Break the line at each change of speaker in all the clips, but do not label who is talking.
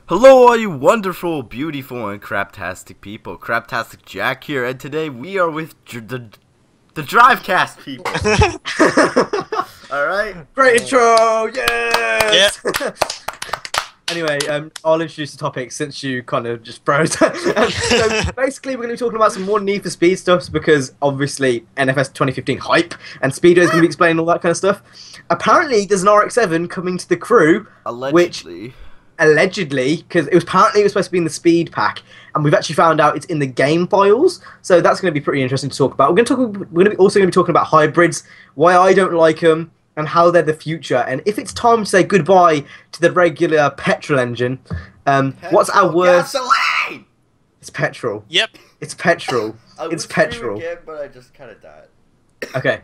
Hello all you wonderful, beautiful, and craptastic people. CraptasticJack here, and today we are with the Drivecast people. Alright?
Great intro! Yes!
Yeah.
Anyway, I'll introduce the topic since you kind of just froze. So basically, we're going to be talking about some more Need for Speed stuff because obviously Nfs2015 hype and Speedway is going to be explaining all that kind of stuff. Apparently, there's an RX-7 coming to the crew,
Allegedly.
Allegedly, because it was supposed to be in the speed pack, and we've actually found out it's in the game files. So that's going to be pretty interesting to talk about. We're also going to be talking about hybrids, why I don't like them, and how they're the future, and if it's time to say goodbye to the regular petrol engine. What's our worst?
Gasoline!
It's petrol.
Yep.
It's petrol. It's petrol.
Again, but I just kind of died.
Okay.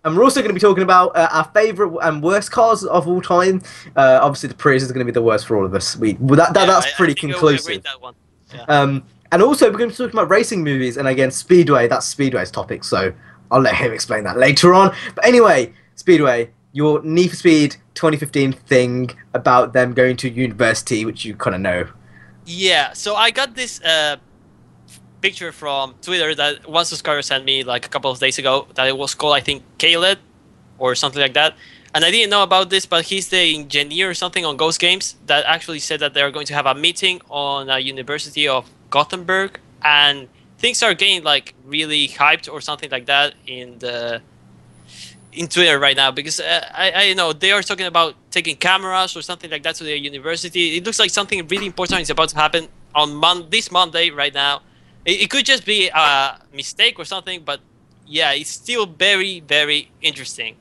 And we're also going to be talking about our favourite and worst cars of all time. Obviously, the Prius is going to be the worst for all of us. That's pretty conclusive.
I agree with that one. Yeah.
And also, we're going to be talking about racing movies, and again, Speedway. That's Speedway's topic, so I'll let him explain that later on. But anyway, Speedway, your Need for Speed 2015 thing about them going to university, which you kind of know.
Yeah, so I got this picture from Twitter that one subscriber sent me like a couple of days ago that it was called, I think, Caleb or something like that. And I didn't know about this, but he's the engineer or something on Ghost Games that actually said that they're going to have a meeting on a University of Gothenburg, and things are getting like really hyped or something like that in Twitter right now, because I know they are talking about taking cameras or something like that to the university. It looks like something really important is about to happen on this Monday right now. It could just be a mistake or something, but yeah, it's still very, very interesting.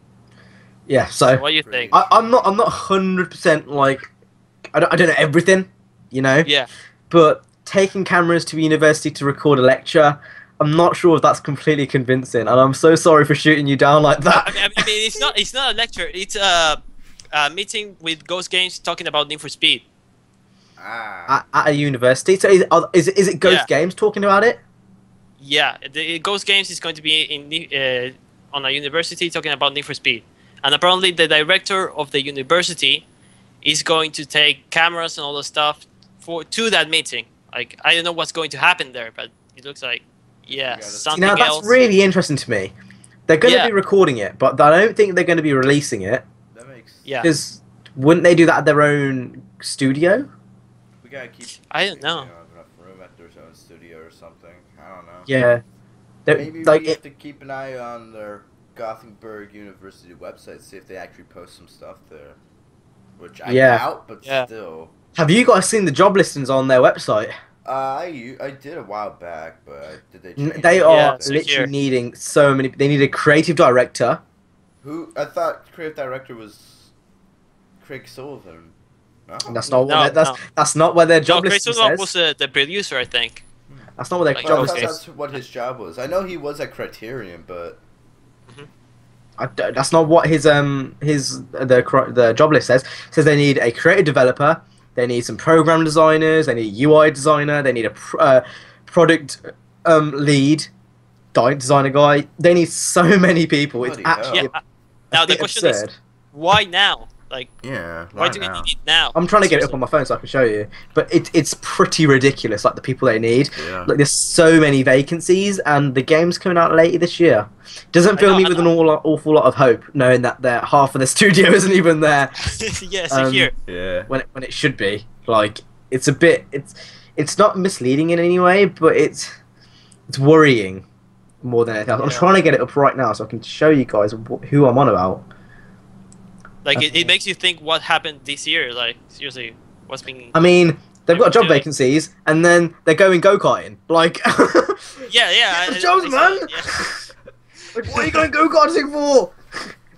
Yeah. So
what do you think?
I'm not 100% like I don't know everything, you know.
Yeah.
But taking cameras to a university to record a lecture, I'm not sure if that's completely convincing, and I'm so sorry for shooting you down like that.
I mean, it's not a lecture. It's a meeting with Ghost Games talking about Need for Speed.
At a university. So is it Ghost Games talking about it?
Yeah, the Ghost Games is going to be in on a university talking about Need for Speed, and apparently the director of the university is going to take cameras and all the stuff to that meeting. Like, I don't know what's going to happen there, but it looks like something else.
That's really interesting to me. They're going to be recording it, but I don't think they're going to be releasing it.
That makes
because wouldn't they do that at their own studio?
We gotta keep.
I don't know.
Enough room at their own studio or something. I don't know.
Yeah.
Maybe we have to keep an eye on their Gothenburg University website, see if they actually post some stuff there. Which I doubt, but still.
Have you guys seen the job listings on their website?
I did a while back, but did they change
They
it?
are literally needing so many. They need a creative director.
Who? I thought creative director was Craig Sullivan. No?
That's not what that's not what their job listing says.
Craig Sullivan was the producer, I think.
That's not what their job listing says.
That's what his job was. I know he was at Criterion, but
that's not what the job list says. It says they need a creative developer. They need some program designers. They need a UI designer. They need a product lead, designer guy. They need so many people. It's actually
now the question is, why now? Like, why do we need it now?
I'm trying to get it up on my phone so I can show you, but it's pretty ridiculous. Like the people they need.
Yeah.
Like there's so many vacancies, and the game's coming out later this year. Doesn't fill me with an awful lot of hope, knowing that half of the studio isn't even there.
Yes, here.
Yeah.
When it should be. Like it's a bit. It's not misleading in any way, but it's worrying more than anything else. I'm trying to get it up right now so I can show you guys who I'm on about.
Like it makes you think what happened this year. Like seriously, what's being?
I mean, they've got job vacancies, and then they're going go-karting. Like,
yeah.
Jobs, man.
Yeah.
Like, what are you going go-karting for?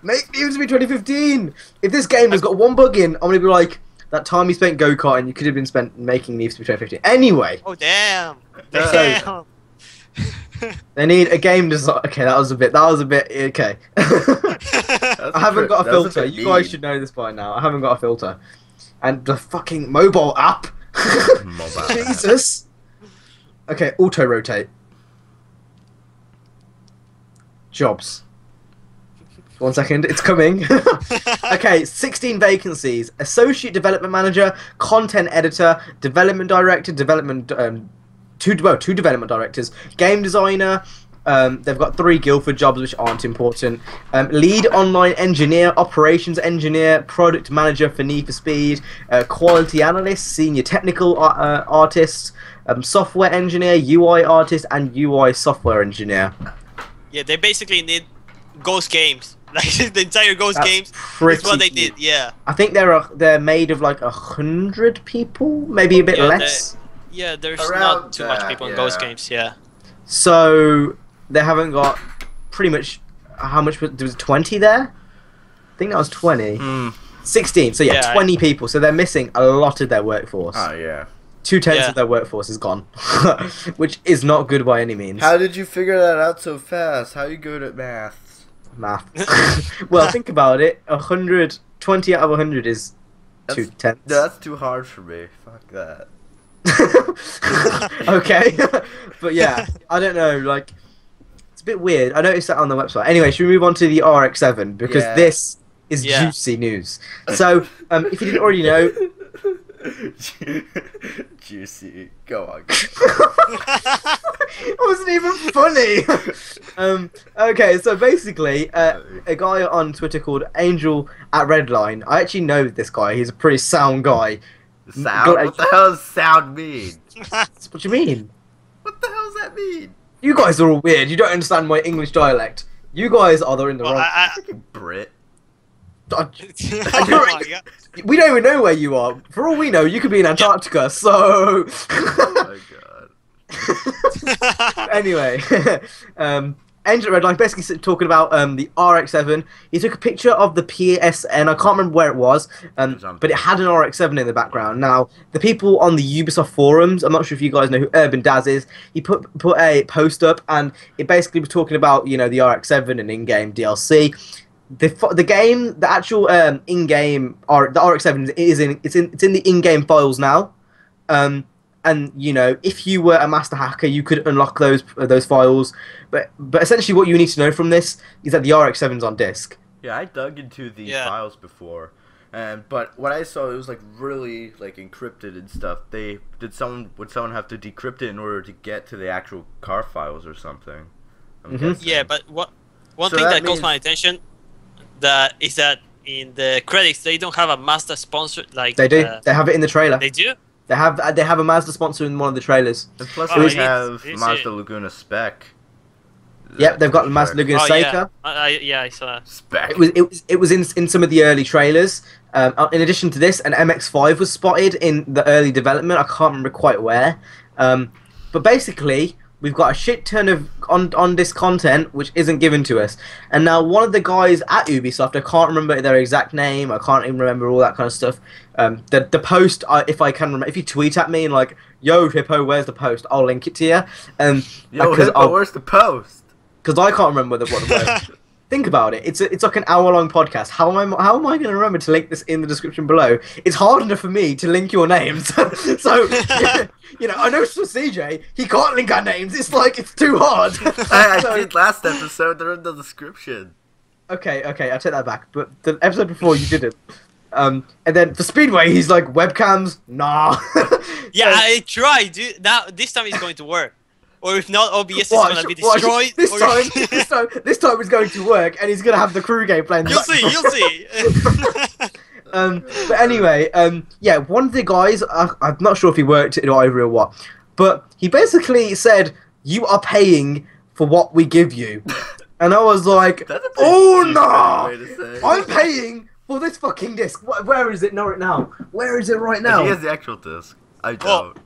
Make Need for Speed 2015. If this game has got one bug in, I'm gonna be like, that time you spent go-karting, you could have been spent making Need for Speed 2015. Anyway.
Oh damn.
So, they need a game design. Okay, that was a bit. Okay. I haven't got a filter. You guys should know this by now. I haven't got a filter, and the fucking mobile app. Jesus. Okay, auto rotate. Jobs. 1 second, it's coming. Okay, 16 vacancies. Associate Development Manager, Content Editor, Development Director, two development directors, Game Designer. They've got 3 Guildford jobs which aren't important. Lead Online Engineer, Operations Engineer, Product Manager for Need for Speed, Quality Analyst, Senior Technical Artist, Software Engineer, UI Artist, and UI Software Engineer.
Yeah, they basically need Ghost games. Like the entire Ghost games. That's what they did. Yeah.
I think they're made of like 100 people, maybe a bit less.
Yeah, there's not too much people in Ghost games. Yeah.
So they haven't got pretty much how much was there? Was 20 there? I think that was 20. 16. So yeah, 20 people. So they're missing a lot of their workforce.
Oh yeah.
2/10 of their workforce is gone, which is not good by any means.
How did you figure that out so fast? How are you good at maths?
Well, think about it. 20 out of 100 is 2/10.
That's too hard for me. Fuck that.
Okay, but yeah, I don't know. Like, it's a bit weird. I noticed that on the website. Anyway, should we move on to the RX-7 because this is juicy news. So, if you didn't already know.
Juicy. Go on.
It wasn't even funny. Okay, so basically, a guy on Twitter called Angel at Redline. I actually know this guy. He's a pretty sound guy.
Sound? What the hell does sound mean?
What do you mean?
What the hell does that mean?
You guys are all weird. You don't understand my English dialect. You guys are in the wrong.
Brit.
We don't even know where you are. For all we know, you could be in Antarctica. So.
Oh my god.
Anyway, Angel Redline basically talking about the RX-7. He took a picture of the PSN. I can't remember where it was, but it had an RX-7 in the background. Now, the people on the Ubisoft forums, I'm not sure if you guys know who Urban Daz is. He put a post up, and it basically was talking about the RX-7 and in-game DLC. The game, the actual in-game, the RX-7 it's in the in-game files now, and if you were a master hacker, you could unlock those files. But essentially, what you need to know from this is that the RX-7's on disk.
Yeah, I dug into the files before, but what I saw, it was like really like encrypted and stuff. Would someone have to decrypt it in order to get to the actual car files or something?
Yeah, but one thing that caught my attention. Is that in the credits they don't have a Mazda sponsor like
they do. They have it in the trailer.
They do.
They have a Mazda sponsor in one of the trailers.
And plus, they have Mazda Laguna Spec.
Yep, they've got the Mazda Laguna Seika.
Yeah, I saw that.
Spec.
It was in some of the early trailers. In addition to this, an MX-5 was spotted in the early development. I can't remember quite where. But basically, we've got a shit ton of on this content which isn't given to us. And now one of the guys at Ubisoft, I can't remember their exact name, I can't even remember all that kind of stuff. The post, if I can remember, if you tweet at me and like, yo Hippo, where's the post? I'll link it to you.
Yo Hippo, where's the post?
Because I can't remember what it was. Think about it. It's like an hour-long podcast. How am I going to remember to link this in the description below? It's hard enough for me to link your names. So, I know for CJ, he can't link our names. It's too hard.
I did last episode. They're in the description.
Okay, I take that back. But the episode before, you didn't. And then for Speedway, he's like, webcams? Nah.
Yeah, I tried, dude. Now, this time it's going to work. Or if not, OBS is going to be destroyed. This
time it's going to work, and he's going to have the crew game playing.
You'll see.
But anyway, one of the guys, I'm not sure if he worked at Ivory or what, but he basically said, you are paying for what we give you. And I was like, oh no! I'm paying for this fucking disc. Where is it right now? Where is it right now?
He has the actual disc. I don't.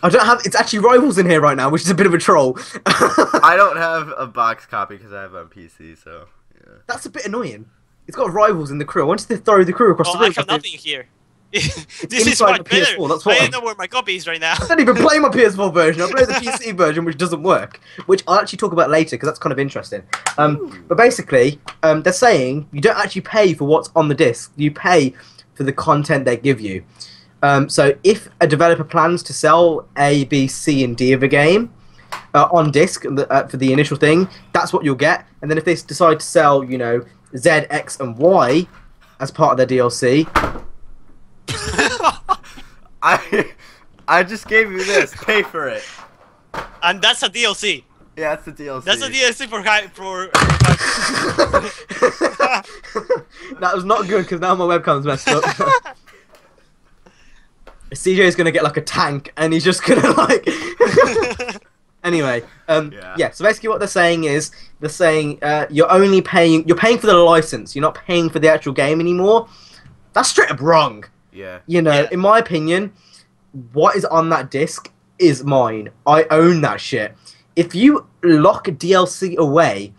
I don't have. It's actually Rivals in here right now, which is a bit of a troll.
I don't have a box copy because I have it on PC, so yeah.
That's a bit annoying. It's got Rivals in the crew. I wanted to throw the crew across the room.
I have nothing here. This is my PS4. That's why I don't know where my copy is right now.
I don't even play my PS4 version. I play the PC version, which doesn't work. Which I'll actually talk about later because that's kind of interesting. But basically, they're saying you don't actually pay for what's on the disc. You pay for the content they give you. So if a developer plans to sell A, B, C, and D of a game, on disc for the initial thing, that's what you'll get. And then if they decide to sell, you know, Z, X, and Y as part of their DLC,
I just gave you this. Pay for it.
And that's a DLC.
Yeah, that's the DLC.
That's a DLC for
that was not good because now my webcam's messed up. CJ's gonna get like a tank, and he's just gonna like. Anyway, yeah. So basically, what they're saying is you're paying for the license. You're not paying for the actual game anymore. That's straight up wrong.
Yeah.
You know, in my opinion, what is on that disc is mine. I own that shit. If you lock a DLC away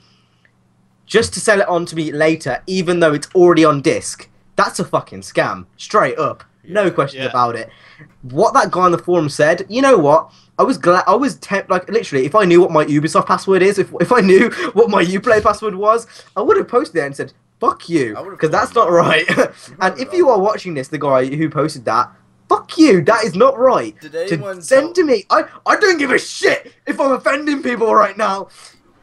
just to sell it on to me later, even though it's already on disc, that's a fucking scam. Straight up. No questions about it. What that guy on the forum said, you know what? I was glad. Like, literally, if I knew what my Ubisoft password is, if I knew what my Uplay password was, I would have posted it and said, fuck you, because that's not right. And if you are watching this, the guy who posted that, fuck you, that is not right.
Did anyone
send to me? I don't give a shit if I'm offending people right now.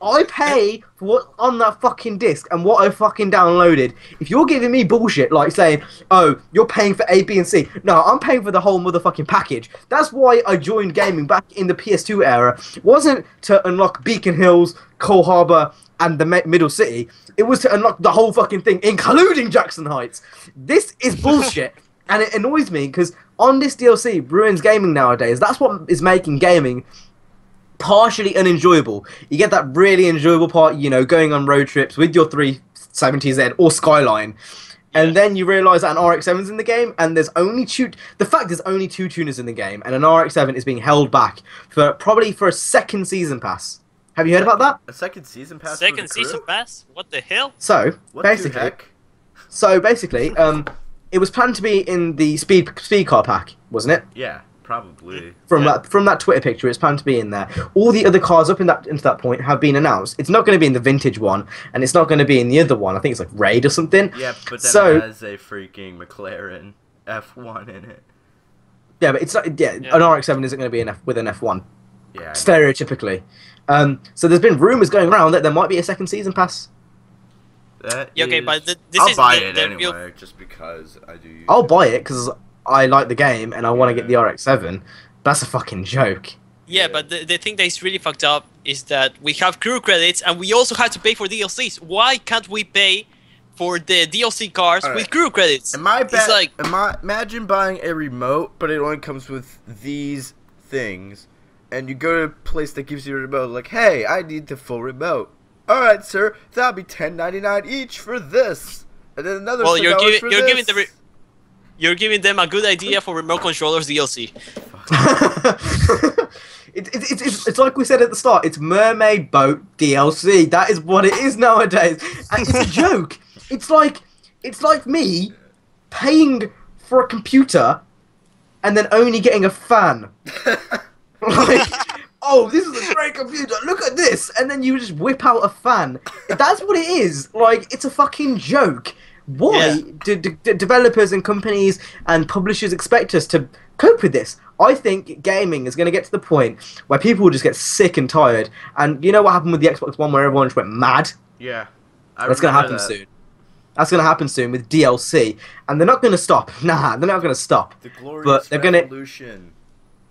I pay for what's on that fucking disc and what I fucking downloaded. If you're giving me bullshit like saying, oh, you're paying for A, B, and C. No, I'm paying for the whole motherfucking package. That's why I joined gaming back in the PS2 era. It wasn't to unlock Beacon Hills, Cole Harbour, and the Middle City. It was to unlock the whole fucking thing, including Jackson Heights. This is bullshit. And it annoys me because on this DLC, ruins gaming nowadays. That's what is making gaming partially unenjoyable. You get that really enjoyable part, you know, going on road trips with your 370Z or Skyline, and then you realise that an RX-7's in the game, and there's only there's only two tuners in the game, and an RX-7 is being held back probably for a second season pass. Have you heard about that?
A second season pass?
Second season pass? What the hell?
So, basically, it was planned to be in the speed car pack, wasn't it?
Yeah. Probably.
From that Twitter picture, it's planned to be in there. All the other cars up into that point have been announced. It's not going to be in the vintage one, and it's not going to be in the other one. I think it's like Raid or something.
Yeah, but then it has a freaking McLaren F1 in it.
Yeah, but it's not. Yeah, an RX-7 isn't going to be with an F1.
Yeah.
Stereotypically. So there's been rumors going around that there might be a second season pass.
Okay, but this
I'll buy it anyway, just because I do.
I'll buy it because I like the game and I want to get the RX-7. That's a fucking joke.
Yeah, but the thing that is really fucked up is that we have crew credits and we also have to pay for DLCs. Why can't we pay for the DLC cars with crew credits?
Imagine buying a remote, but it only comes with these things, and you go to a place that gives you a remote, like, hey, I need the full remote. Alright, sir, that'll be $10.99 each for this. And then another
You're giving them a good idea for remote controllers DLC.
It's like we said at the start. It's Mermaid Boat DLC. That is what it is nowadays. And it's a joke. It's like me paying for a computer and then only getting a fan. Like, oh, this is a great computer. Look at this, and then you just whip out a fan. That's what it is. Like, it's a fucking joke. Why do developers and companies and publishers expect us to cope with this? I think gaming is going to get to the point where people will just get sick and tired. And you know what happened with the Xbox One, where everyone just went mad?
Yeah.
That's going to happen soon. That's going to happen soon with DLC. And they're not going to stop. Nah, they're not going to stop.
The glorious revolution.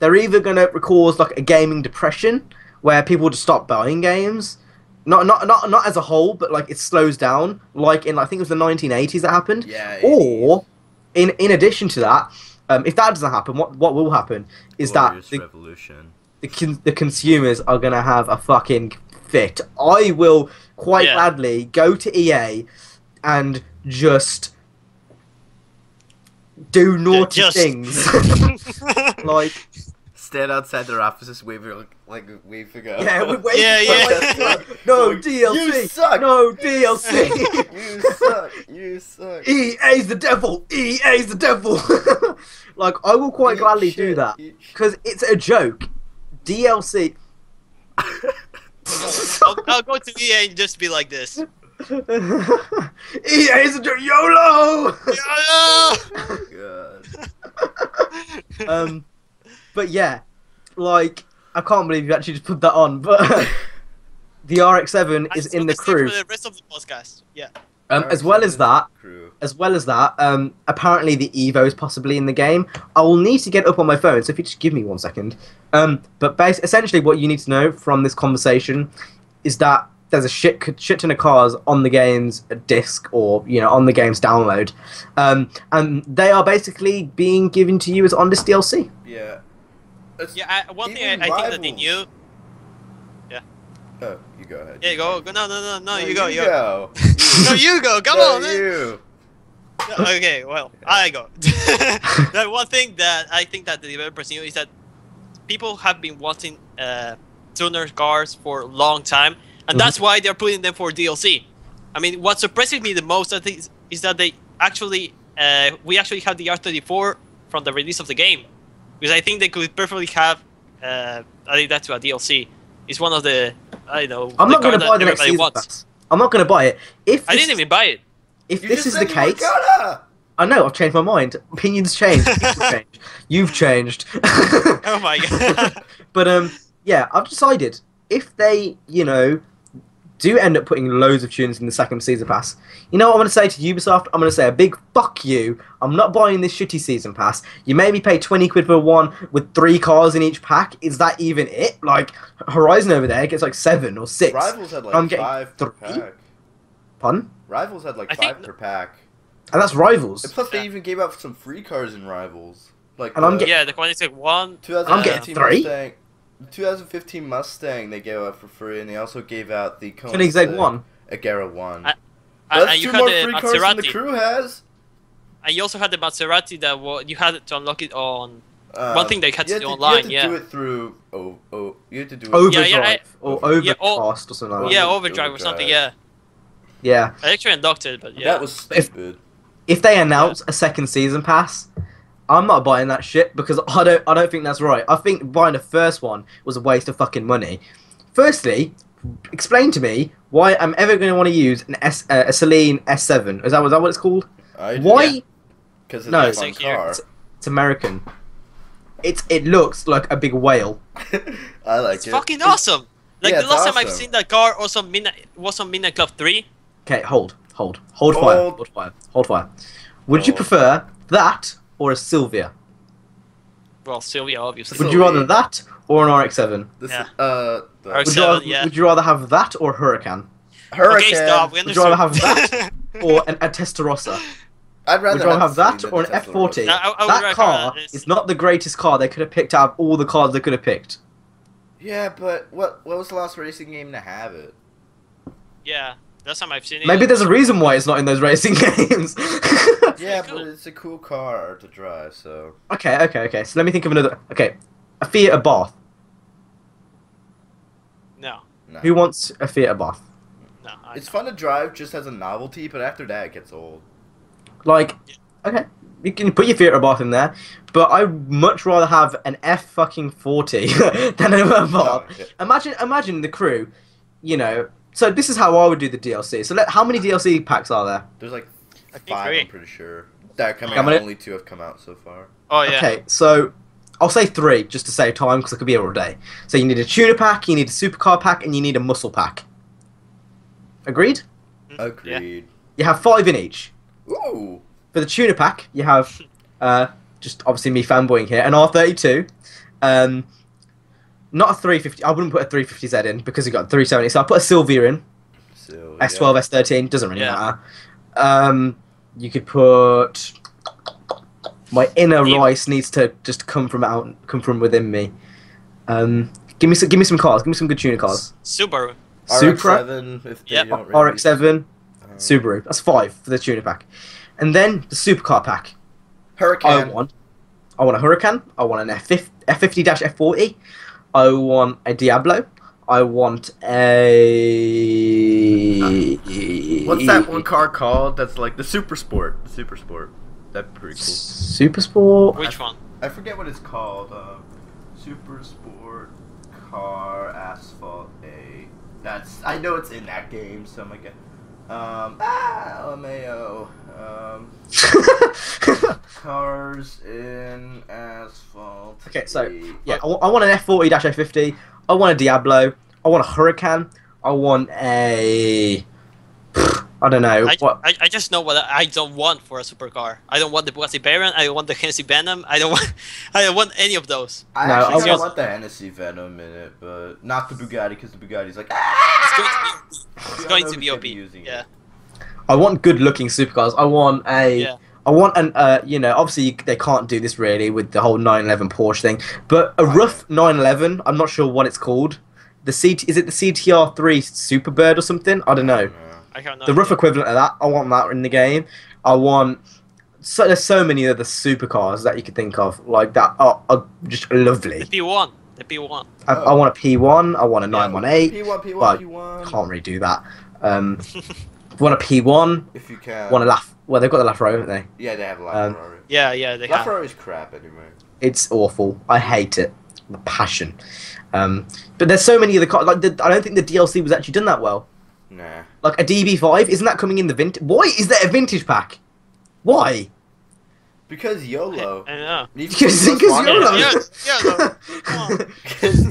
They're either going to cause like a gaming depression, where people just stop buying games. Not as a whole, but like it slows down. Like in, I think it was the 1980s that happened.
Yeah.
Or, in addition to that, if that doesn't happen, what will happen is
glorious
that
revolution.
The consumers are gonna have a fucking fit. I will quite gladly go to EA and just do naughty things. Like,
stand outside their offices, wave to go.
Yeah, no DLC.
You suck.
No DLC.
You suck.
EA's the devil. EA's the devil. Like, I will quite gladly do that because it's a joke. DLC.
I'll go to EA and just be like this.
EA's a joke. YOLO.
Oh, God.
But yeah, like, I can't believe you actually just put that on, but the RX-7 is in the crew.
For the rest of the podcast, yeah.
As well as that, apparently the Evo is possibly in the game. I will need to get up on my phone, so if you just give me 1 second. But essentially, what you need to know from this conversation is that there's a shit ton of cars on the game's disc or on the game's download, and they are basically being given to you as on this DLC.
Yeah.
One thing I think that they knew. Yeah.
Oh, you go ahead.
Yeah, you go. No, you go.
You go.
No, you go. Come on, man.
You.
Okay, well, I go. The one thing that I think that the developers knew is that people have been wanting tuner cars for a long time, and that's why they're putting them for DLC. I mean, what surprises me the most, I think, is that they actually we actually have the R34 from the release of the game, because I think they could perfectly have added that to a DLC. It's one of the I'm not
going to buy the next season pass. I'm not going to buy it.
I didn't even buy it.
If this is the case, I know I've changed my mind. Opinions change. You've changed.
Oh my god.
But yeah, I've decided if they do end up putting loads of tunes in the second season pass, you know what I'm going to say to Ubisoft? I'm going to say a big fuck you. I'm not buying this shitty season pass. You made me pay 20 quid for one with 3 cars in each pack. Is that even it? Like, Horizon over there gets like 7 or 6.
Rivals had like
I'm getting
5 per pack.
Pardon?
Rivals had like 5 per pack.
And that's Rivals.
And plus, they even gave out some free cars in Rivals. Like,
and
the Quantic 1.
I'm getting 3.
Mustang. The 2015 Mustang they gave out for free, and they also gave out the
Koenigsegg 1.
Agera 1.
And you
had 2 more free cars than the crew has.
And you also had the Maserati that you had to unlock it on. One thing they had to do online,
You had to do it through. You had to do it.
Overdrive or Overcast or something like that.
Yeah, Overdrive or something. Yeah.
Yeah.
I actually unlocked it, but yeah.
That was stupid.
If they announce a second season pass, I'm not buying that shit because I don't think that's right. I think buying the first one was a waste of fucking money. Firstly, explain to me why I'm ever going to want to use a Celine S7. Is that what it's called? Why?
Because it's a fun car.
It's American. It looks like a big whale.
I like it.
It's fucking awesome. Like the last time I've seen that car was on Midnight Club 3.
Okay, hold fire. Would you prefer that or a Sylvia?
Well, Sylvia, obviously.
Would you rather that or an RX-7?
RX-7,
Would you rather have that or Huracan?
Okay, stop.
Would you rather have that or a Testarossa?
I'd rather
would you rather have that or an F40? That car is not the greatest car they could have picked out of all the cars they could have picked.
Yeah, but what was the last racing game to have it?
Yeah, last time I've seen it.
Maybe there's a reason why it's not in those racing games.
Yeah, but it's a cool car to drive, so...
Okay. So let me think of another... Okay, a Fiat Abarth.
No.
Who wants a Fiat Abarth?
No.
It's fun to drive just as a novelty, but after that it gets old.
Like, okay, you can put your Fiat Abarth in there, but I'd much rather have an F40 than an Abarth. Oh, imagine the crew, So this is how I would do the DLC. So how many DLC packs are there?
There's like 5, I'm pretty sure. That are coming out. Only 2 have come out so far.
Oh yeah.
Okay, so I'll say 3 just to save time because I could be here all day. So you need a tuner pack, you need a supercar pack, and you need a muscle pack. Agreed?
Agreed.
Yeah. You have 5 in each.
Ooh.
For the tuner pack, you have just obviously me fanboying here, an R32. Not a 350. I wouldn't put a 350Z in because you got 370. So I put a Sylvia in. S12, S13 doesn't really matter. You could put my inner Rice needs to just come from within me. Give me some cars. Give me some good tuner cars.
Subaru.
RX-7.
RX-7. Subaru. That's 5 for the tuner pack, and then the supercar pack.
Huracan.
I want a Huracan. I want an F50-F40. I want a Diablo. I want a...
What's that one car called? That's like the Super Sport. The Super Sport. That's pretty cool.
Super Sport?
Which one?
I forget what it's called. Super Sport Car Asphalt A. I know it's in that game, so I'm like... LMAO. Cars in asphalt.
Okay, so yeah, I want an F40-A50. I want a Diablo. I want a Huracan. I want a. I don't know.
I just know what I don't want for a supercar. I don't want the Bugatti Veyron. I don't want the Hennessy Venom. I don't want any of those.
I actually want the Hennessy Venom in it, but not the Bugatti because the Bugatti's like.
It's going to be OP. Yeah.
I want good-looking supercars. I want a. Yeah. I want an, you know, obviously they can't do this really with the whole 911 Porsche thing, but a rough 911. I'm not sure what it's called. Is it the CTR3 Superbird or something? I don't know.
I don't know.
The rough equivalent of that. I want that in the game. There's so many other supercars that you could think of like that are just lovely.
The P1. The P1.
I want a P1. I want a 918.
P1.
Can't really do that. Want a P1?
If you can.
Want a Well, they've got the LaFerrari, haven't they?
Yeah, they have a LaFerrari.
Yeah, they have.
LaFerrari's crap anyway.
It's awful. I hate it. The passion. But there's so many of the cars. Like, I don't think the DLC was actually done that well.
Nah.
Like a DB5, isn't that coming in the vintage? Why is there a vintage pack? Why?
Because YOLO.
I know.
Because YOLO.
YOLO.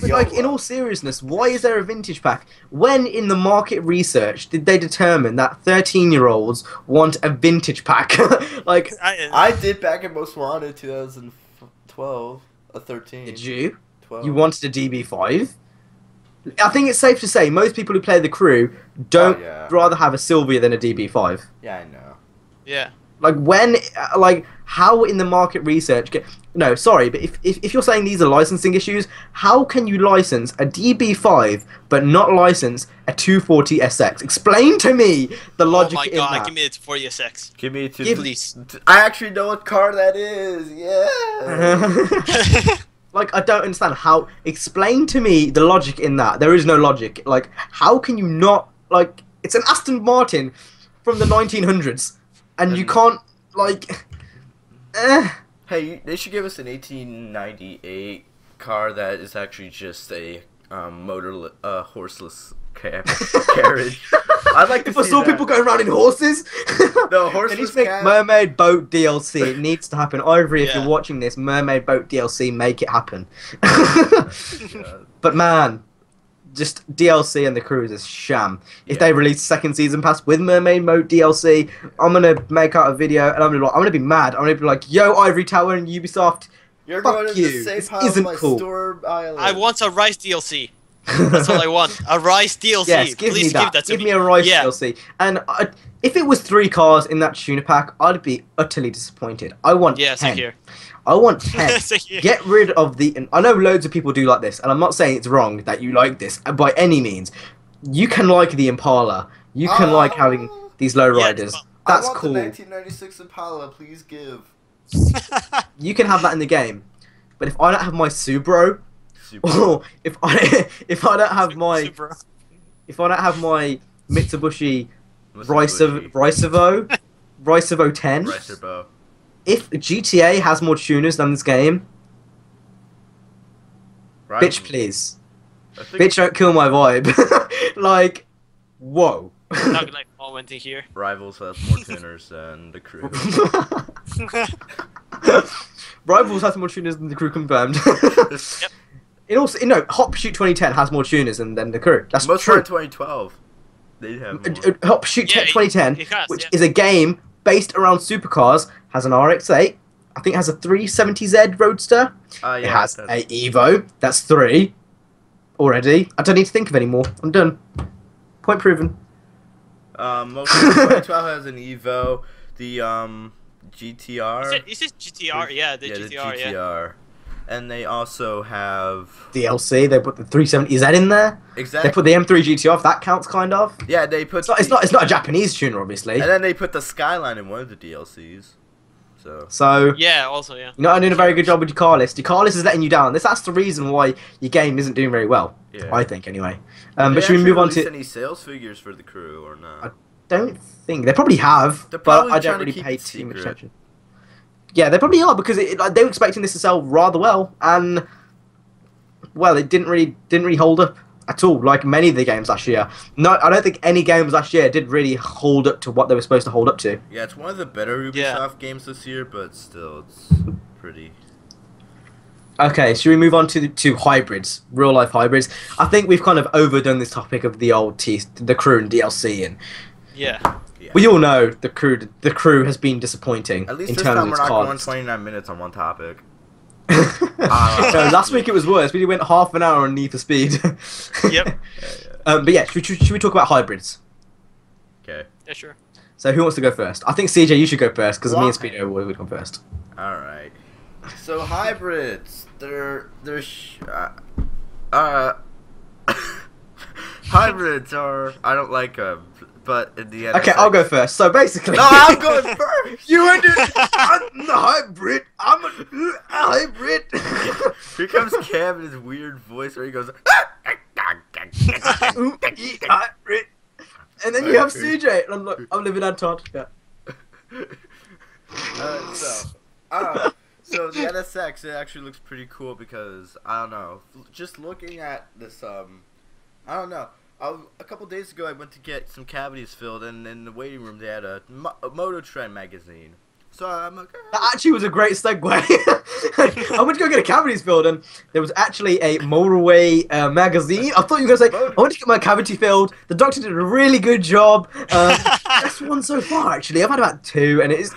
Like, in all seriousness, why is there a vintage pack? When in the market research did they determine that 13-year-olds want a vintage pack? Like,
I did back in Most Wanted 2012, a 13.
Did you?
12.
You wanted a DB5? I think it's safe to say most people who play the crew don't rather have a Sylvia than a DB5.
Yeah, I know.
Yeah.
Like how in the market research no, sorry, but if you're saying these are licensing issues, how can you license a DB5 but not license a 240 SX? Explain to me the logic in that.
Oh my god, give me a 240 SX.
Give me a 240.
Please.
I actually know what car that is. Yeah.
Like, I don't understand how. Explain to me the logic in that. There is no logic. Like, how can you not, like, it's an Aston Martin from the 1900s, and you can't, like,
Hey, they should give us an 1898 car that is actually just a horseless carriage. I'd like to see
saw people going around in horses.
No, horseless cab.
Mermaid boat DLC. It needs to happen. Ivory, if you're watching this, mermaid boat DLC, make it happen. But man, just DLC and the Crew is a sham. If they release second season pass with mermaid mode DLC, I'm gonna make out a video and I'm gonna be mad. I'm gonna be like, yo, Ivory Tower and Ubisoft,
you're
fuck
going to
you.
the
This
safe
isn't
my
cool.
Store Island.
I want a Rise DLC. That's all I want. A Rise DLC.
Yes, give
Please
me that.
give that to
give me a Rise DLC. And if it was 3 cars in that tuner pack, I'd be utterly disappointed. I want 10.
Here.
I want 10. Get rid of the... I know loads of people do like this, and I'm not saying it's wrong that you like this by any means. You can like the Impala. You can like having these lowriders. That's cool.
I want the 1996 Impala, please give.
You can have that in the game. But if I don't have my Subaru... Or if I don't have my Mitsubishi Raisevo 10, if GTA has more tuners than this game, bitch, please, bitch, don't kill my vibe. Like, whoa.
Not like moment in here.
Rivals has more tuners than the Crew.
Rivals has more tuners than the Crew, confirmed.
Yep.
It also, Hot Pursuit 2010 has more tuners than the Crew. That's
Most
true.
Most 2012, they have more.
Hot Pursuit 2010,
has,
which is a game based around supercars, has an RX-8. I think it has a 370Z Roadster. It has a Evo. That's 3 already. I don't need to think of any more. I'm done. Point proven.
Most 2012 has an Evo. The GTR.
Is it GTR? Yeah, the GTR. Yeah.
And they also have
DLC. They put the 370. Is that in there?
Exactly.
They put the M3 GTR. If that counts, kind of.
Yeah, they put.
It's not a Japanese tuner, obviously.
And then they put the Skyline in one of the DLCs.
So
yeah, also yeah.
You're not doing a very good job with your car list. Your car list is letting you down. That's the reason why your game isn't doing very well. Yeah. I think anyway. But should we move on to
any sales figures for the Crew or not?
I don't think they probably have, but I don't really pay too much attention. Yeah, they probably are because they were expecting this to sell rather well, and well, it didn't really hold up. at all, like many of the games last year. No, I don't think any games last year did really hold up to what they were supposed to hold up to.
Yeah, it's one of the better Ubisoft games this year, but still, it's pretty...
Okay, should we move on to hybrids, real life hybrids? I think we've kind of overdone this topic of the the crew and DLC, and we all know the crew has been disappointing.
At least
in
this
terms
time we're
of
not
cards.
going 29 minutes on one topic.
No, last week it was worse. We went half an hour on Need for Speed.
Yep.
But yeah, should we talk about hybrids?
Okay.
Yeah, sure.
So who wants to go first? I think CJ, you should go first because me and Speedo would come first.
All right. So hybrids, hybrids are, I don't like them, but in the end.
Okay, I'll go first. So basically,
no, I'm going first.
You and I'm the hybrid. I'm a hybrid.
Here comes Cam in his weird voice where he goes.
Hybrid. And then you have CJ, and I'm living on Todd. Yeah.
So the NSX, it actually looks pretty cool because, I don't know, just looking at this, I don't know, a couple days ago I went to get some cavities filled, and in the waiting room they had a Moto Trend magazine. So I'm like,
That actually was a great segue. I went to go get a cavities filled, and there was actually a motorway magazine. I thought you were going to say, I went to get my cavity filled. The doctor did a really good job. Best one so far, actually. I've had about 2, and it is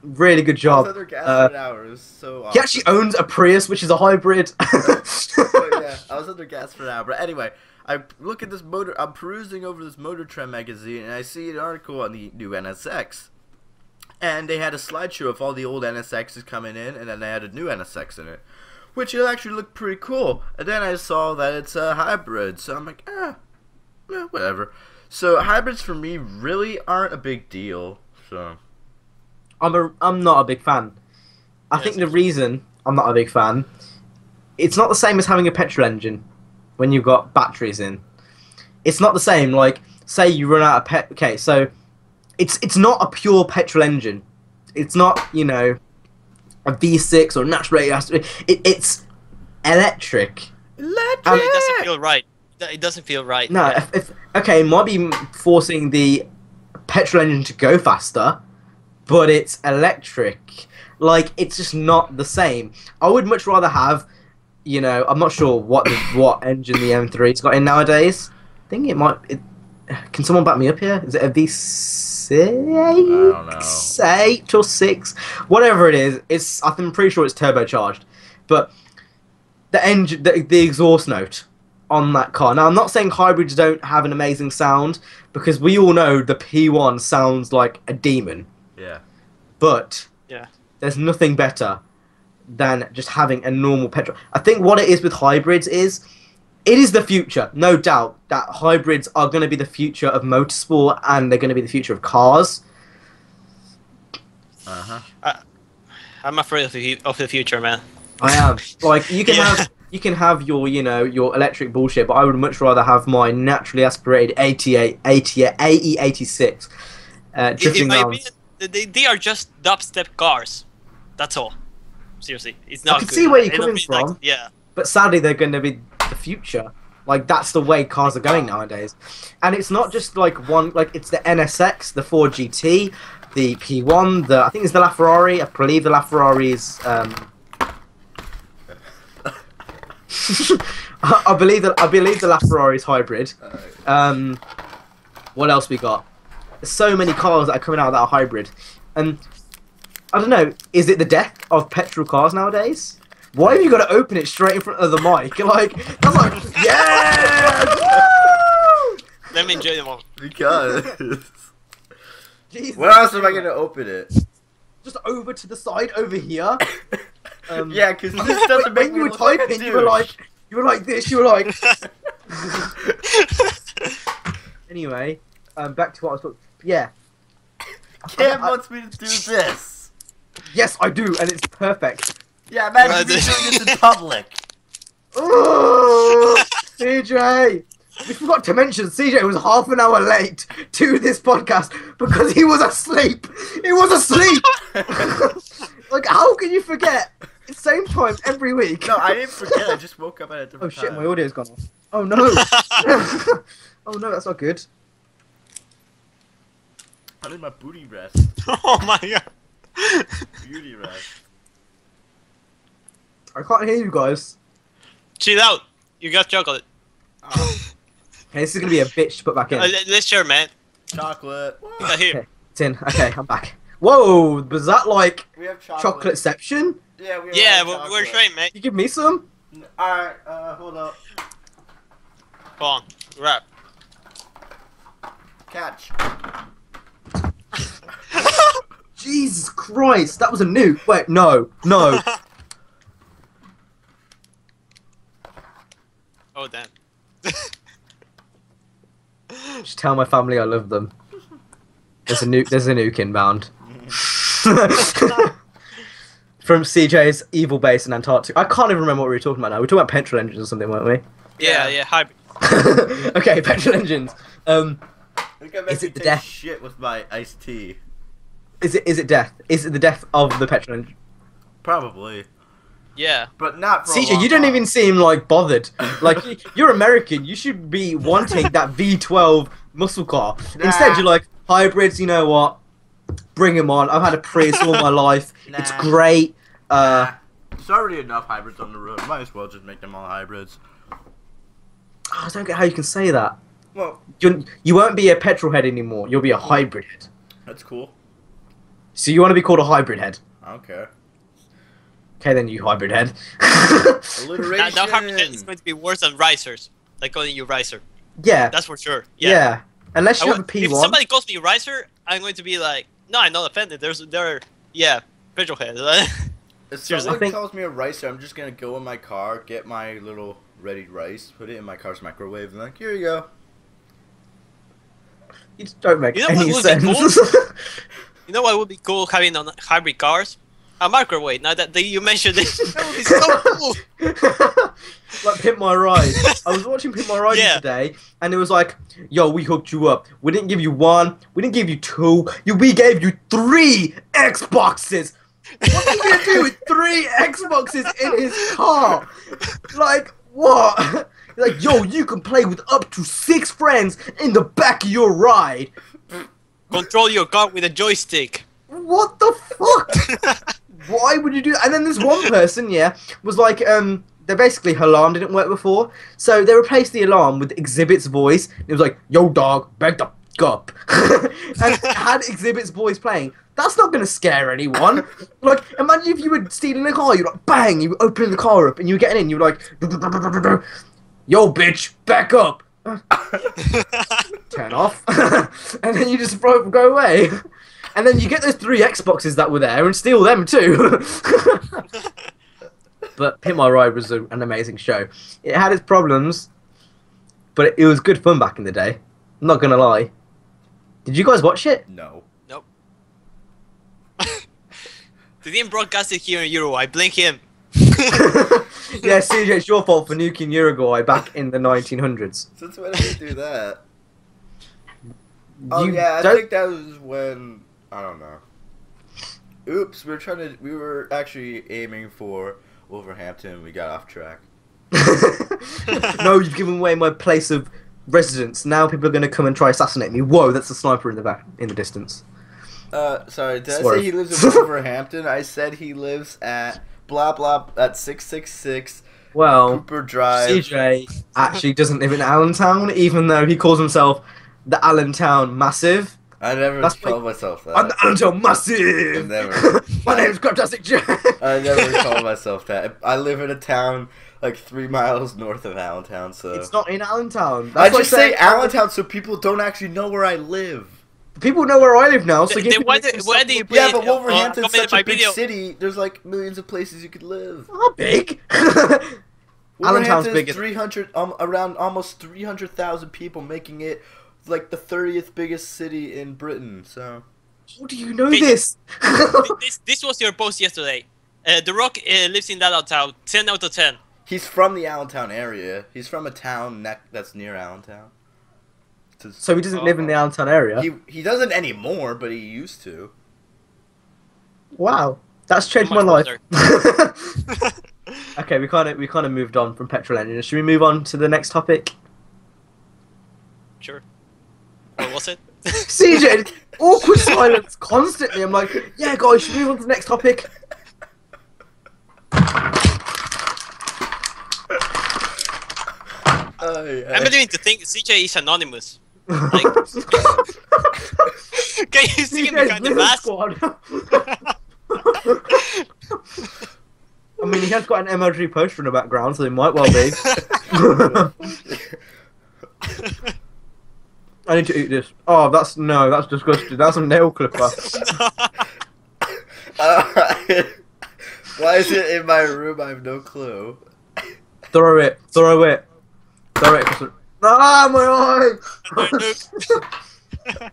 really good job.
I was under gas for an hour. It was so awesome.
He actually owns a Prius, which is a hybrid.
Yeah, I was under gas for an hour. But anyway, I look at this I'm perusing over this Motor Trend magazine, and I see an article on the new NSX. And they had a slideshow of all the old NSXs coming in, and then they had a new NSX in it, which it actually looked pretty cool. And then I saw that it's a hybrid, so I'm like, whatever. So hybrids for me really aren't a big deal. So
I'm not a big fan. I think the reason I'm not a big fan, it's not the same as having a petrol engine when you've got batteries in. It's not the same. Like, say you run out of okay, so it's not a pure petrol engine. It's not, you know, a V6 or natural rate. It's electric.
It doesn't feel right. It doesn't feel right.
No, okay, it might be forcing the petrol engine to go faster, but it's electric. Like, it's just not the same. I would much rather have, you know, I'm not sure what engine the M3's got in nowadays. I think it might. Can someone back me up here? Is it a V6? I
don't know.
8 or 6, whatever it is. I'm pretty sure it's turbocharged, but the engine, the exhaust note on that car. Now, I'm not saying hybrids don't have an amazing sound, because we all know the P1 sounds like a demon.
Yeah.
But there's nothing better than just having a normal petrol. I think what it is with hybrids is, it is the future, no doubt, that hybrids are going to be the future of motorsport, and they're going to be the future of cars.
I'm afraid of the future, man.
I am. Like, you can have your, you know, your electric bullshit, but I would much rather have my naturally aspirated AE86 drifting around.
They are just dubstep cars. That's all. Seriously, it's not.
I can see where you're coming from.
Like, yeah.
But sadly, they're going to be the future. Like, that's the way cars are going nowadays. And it's not just like one. Like, it's the NSX, the Ford GT, the P1. I think it's the LaFerrari. I believe the LaFerrari is. I believe the LaFerrari is hybrid. What else we got? There's so many cars that are coming out that are hybrid, and I don't know. Is it the death of petrol cars nowadays? Why have you got to open it straight in front of the mic? Like, that's like, yeah! Woo!
Let me enjoy the moment.
Because.
Jesus.
Where else am I gonna open it?
Just over to the side, over here.
Yeah, because this doesn't make
when
me
you were
look like a
typing, you were like this. You were like. Anyway, back to what I was talking. Yeah.
Cam wants me to do this.
Yes, I do, and it's perfect.
Yeah, imagine me doing this in public.
Oh, CJ! We forgot to mention CJ was half an hour late to this podcast because he was asleep. He was asleep. Like, how can you forget? It's same time every week.
No, I didn't forget. I just woke up at a different time.
Oh shit, my audio's gone off. Oh no! Oh no, that's not good.
I need my booty rest.
Oh my god.
Beauty rest.
I can't hear you guys.
Chill out. You got chocolate.
Oh,
Okay, this is gonna be a bitch to put back in.
Let's share, man.
chocolate.
Here.
Okay, it's in. Okay, I'm back. Whoa, was that like
We have chocolate.
chocolateception?
Yeah, we have
Yeah,
chocolate.
we're straight, man.
You give me some?
Alright, hold up.
Come on, grab.
Catch.
Jesus Christ, that was a nuke. Wait, no, no.
Oh damn.
Just tell my family I love them. There's a nuke inbound. From CJ's evil base in Antarctica. I can't even remember what we were talking about now. We were talking about petrol engines or something, weren't we?
Yeah, hybrid.
Okay, petrol engines.
I think I
Is it the
take
death?
shit with my iced tea.
Is it death? Is it the death of the petrol engine?
Probably.
Yeah.
But not for a
CJ,
long
you don't
time.
even seem like bothered. Like you're American, you should be wanting that V12 muscle car. Instead, you're like hybrids. You know what? Bring them on. I've had a Prius all my life. It's
Nah.
great.
There's already enough hybrids on the road. Might as well just make them all hybrids.
I don't get how you can say that.
Well,
You won't be a petrol head anymore. You'll be a hybrid head.
that's cool.
So you want to be called a hybrid head?
I don't care.
Okay, then you hybrid head.
Alliteration.
Now hybrid is going to be worse than risers. Like calling you riser.
Yeah.
That's for sure.
Yeah.
Yeah.
Unless
I
you have a
would- If
P1.
somebody calls me riser, I'm going to be like, no, I'm not offended. Yeah, petrol head.
If
Seriously.
someone
I think-
calls me a ricer, I'm just gonna go in my car, get my little ready rice, put it in my car's microwave, and like, here you go.
You just don't make
You know what
any
would be
sense.
You know what would be cool having on hybrid cars? A microwave. Now that you mentioned it, that would be so cool.
Like Pimp My Ride. I was watching Pimp My Ride
Yeah.
today, and it was like, yo, we hooked you up. We didn't give you one, we didn't give you two, we gave you 3 Xboxes. What are you gonna do with 3 Xboxes in his car? Like, what? Like, yo, you can play with up to 6 friends in the back of your ride.
Control your car with a joystick.
What the fuck? Why would you do that? And then this one person, yeah, was like, they basically, her alarm didn't work before, so they replaced the alarm with Exhibit's voice. It was like, yo dog, back the f up. And it had Exhibit's voice playing. That's not gonna scare anyone. Like, imagine if you were stealing a car, you're like, bang, you open the car up, and you were getting in, you're like, yo bitch, back up. Turn off. And then you just go away. And then you get those 3 Xboxes that were there and steal them too. But Pimp My Ride was an amazing show. It had its problems, but it was good fun back in the day. I'm not gonna lie. Did you guys watch it?
No.
Nope. They didn't broadcast it here in Uruguay. Blink him.
Yeah, CJ, it's your fault for nuking Uruguay back in the 1900s.
Since when did we do that? Oh
You
yeah, I
don't-
think that was when, I don't know. Oops, we were actually aiming for Wolverhampton. We got off track.
No, you've given away my place of residence. Now people are going to come and try assassinate me. Whoa, that's a sniper in the back, in the distance.
Sorry, did I
Swerve.
say he lives in Wolverhampton? I said he lives at blah blah at 666
Well,
Cooper Drive.
CJ actually doesn't live in Allentown, even though he calls himself the Allentown Massive.
I never
That's
called myself that.
I'm the Allentown Massive!
Never.
My name's CraptasticJack!
I never called myself that. I live in a town like 3 miles north of Allentown, so
It's not in Allentown.
I
That's
just
like
say
saying-
Allentown so people don't actually know where I live.
People know where I live now, so give
Why
people
do
some
you
stuff-
Yeah, but
Wait,
Wolverhampton's
comment
such a
my
big
video.
city. There's like millions of places you could live.
Not big. Allentown's
Wolverhampton's
big.
300, around almost 300,000 people, making it like the 30th biggest city in Britain. So
How do you know
Okay,
this?
this was your post yesterday. The Rock lives in that town. 10 out of 10.
he's from the Allentown area. He's from a town that's near Allentown.
So he doesn't live in the Allentown area?
He doesn't anymore, but he used to.
Wow. That's changed
So
my
much
life. Okay, we kind of moved on from petrol engines. Should we move on to the next topic?
Sure. What was it?
CJ, awkward silence constantly. I'm like, yeah, guys, should we move on to the next topic?
I'm beginning to think CJ is anonymous. Like, can you see him behind the mask?
I mean, he has got an MLG poster in the background, so he might well be. I need to eat this. Oh, that's disgusting. That's a nail clipper.
Why is it in my room? I have no clue.
Throw it. Ah, my eye!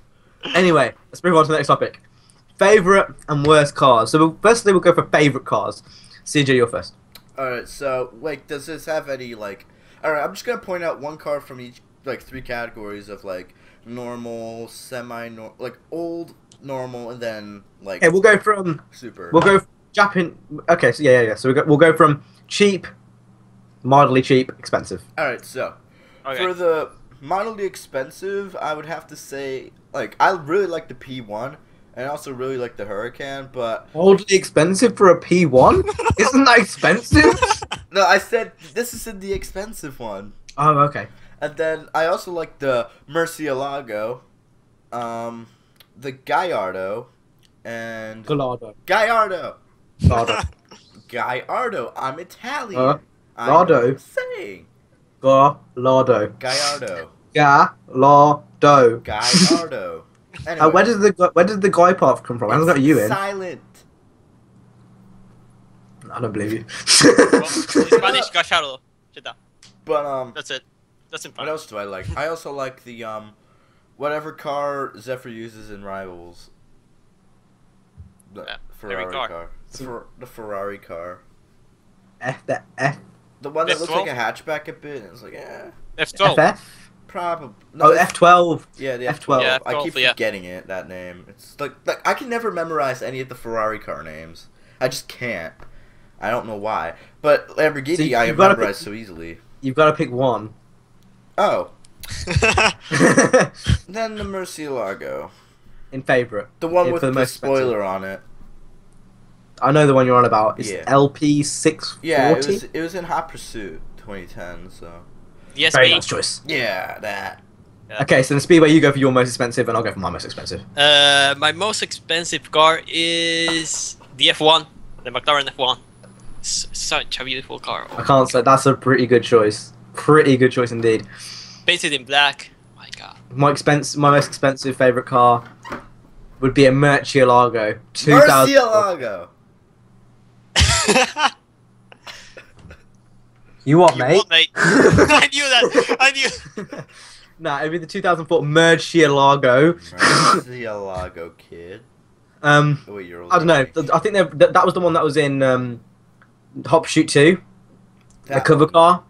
Anyway, let's move on to the next topic. Favorite and worst cars. So firstly, we'll go for favorite cars. CJ, you're first.
Alright, so, like, does this have any, like... Alright, I'm just gonna point out one car from each, like, 3 categories of, like, normal, semi-normal, like, old, normal, and then, like...
Okay, we'll go from...
Super.
We'll go... Japan... Okay, so yeah. So we'll go from cheap, mildly cheap, expensive.
Alright, so...
Okay.
For the mildly expensive, I would have to say, like, I really like the P1, and I also really like the Huracan, but...
Mildly expensive for a P1? Isn't that expensive?
No, I said this is in the expensive one.
Oh, okay.
And then I also like the Murcielago, the Gallardo, and...
Gallardo.
Gallardo!
Gallardo.
Gallardo, I'm Italian.
Lardo.
I'm saying.
Gallardo.
Gallardo.
Gallardo.
Gallardo. Anyway,
Where did the guy part come from? I haven't got you in.
Silent.
I don't believe you.
Well, in Spanish, Gallardo.
But
That's it. That's in
what
Spanish.
else do I like? I also like the whatever car Zephyr uses in Rivals. The Ferrari car. The Ferrari car.
The F.
The one that looks
F12?
like a hatchback a bit. And it's like, eh.
F12.
FF?
Probably.
Oh, F12.
Yeah, the
F12.
F12.
Yeah,
I
F12,
keep
yeah.
forgetting it, that name. It's like I can never memorize any of the Ferrari car names. I just can't. I don't know why. But Lamborghini,
See,
I
you've gotta
memorize
pick-
so easily.
You've got to pick one.
Oh. Then the Murcielago.
In favourite.
The one
Yeah,
with
for the
the
most expensive.
spoiler on it.
I know the one you're on about. It's
Yeah.
LP640.
Yeah, it was in Hot Pursuit 2010, so.
Yes,
Very
me.
nice choice.
Yeah, that.
Yeah.
Okay, so in Speedway, you go for your most expensive, and I'll go for my most expensive.
My most expensive car is the F1, the McLaren F1. It's such a beautiful car.
I can't say that's a pretty good choice. Pretty good choice indeed.
Painted in black. My God.
My most expensive favorite car would be a Murcielago. 2000.
Murcielago!
You what,
You
mate?
what, mate? I knew that. I knew.
Nah, it'd be the 2004 Murcielago.
Murcielago, kid. Oh, wait, you're
I don't know. I think that was the one that was in Hot Pursuit 2. The cover car.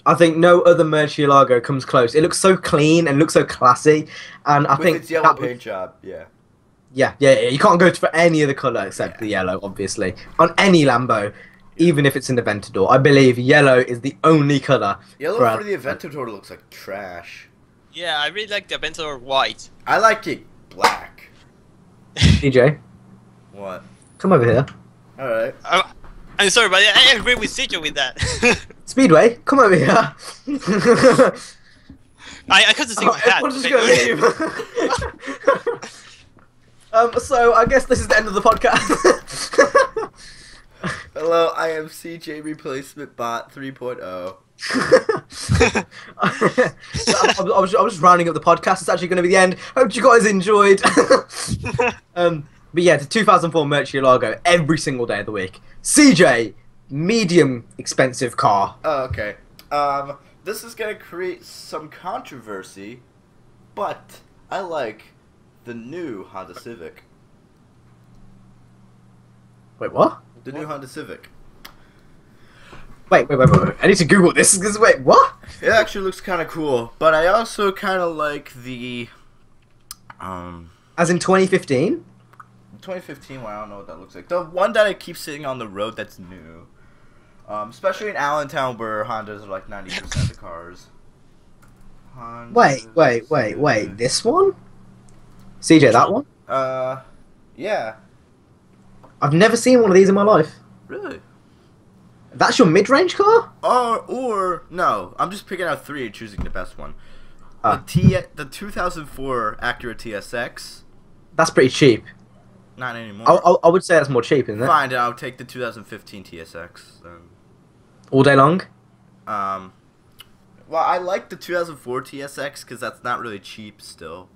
I think no other Murcielago comes close. It looks so clean and looks so classy, and I
With
think
its yellow
that
paint job, yeah.
Yeah. You can't go for any other colour except the yellow, obviously. On any Lambo, even if it's in the Aventador. I believe yellow is the only colour.
Yellow for the Aventador looks like trash.
Yeah, I really like the Aventador white.
I like it black.
DJ,
What?
come over here.
Alright.
I'm sorry, but I agree with Sijo with that.
Speedway, come over here.
I couldn't see my hat.
Everyone's just gonna leave. So I guess this is the end of the podcast.
Hello, I am CJ Replacement Bot 3.0.
I was just rounding up the podcast. It's actually going to be the end. Hope you guys enjoyed. But yeah, the 2004 Murcielago every single day of the week. CJ, medium expensive car.
Oh, okay. This is gonna create some controversy, but I like the new Honda Civic.
Wait, what?
The new Honda Civic.
Wait. I need to Google this. Wait, what?
It actually looks kind of cool, but I also kind of like the
As in 2015?
2015 one. I don't know what that looks like. The one that I keep seeing on the road that's new. Especially in Allentown where Hondas are like 90% of the cars.
Wait. This one? CJ, that one?
Yeah.
I've never seen one of these in my life.
Really?
That's your mid-range car?
Or no, I'm just picking out 3 and choosing the best one.
Ah.
The 2004 Acura TSX.
That's pretty cheap.
Not anymore.
I would say that's more cheap, isn't it?
Fine, I'll take the 2015 TSX.
All day long?
Well, I like the 2004 TSX because that's not really cheap still.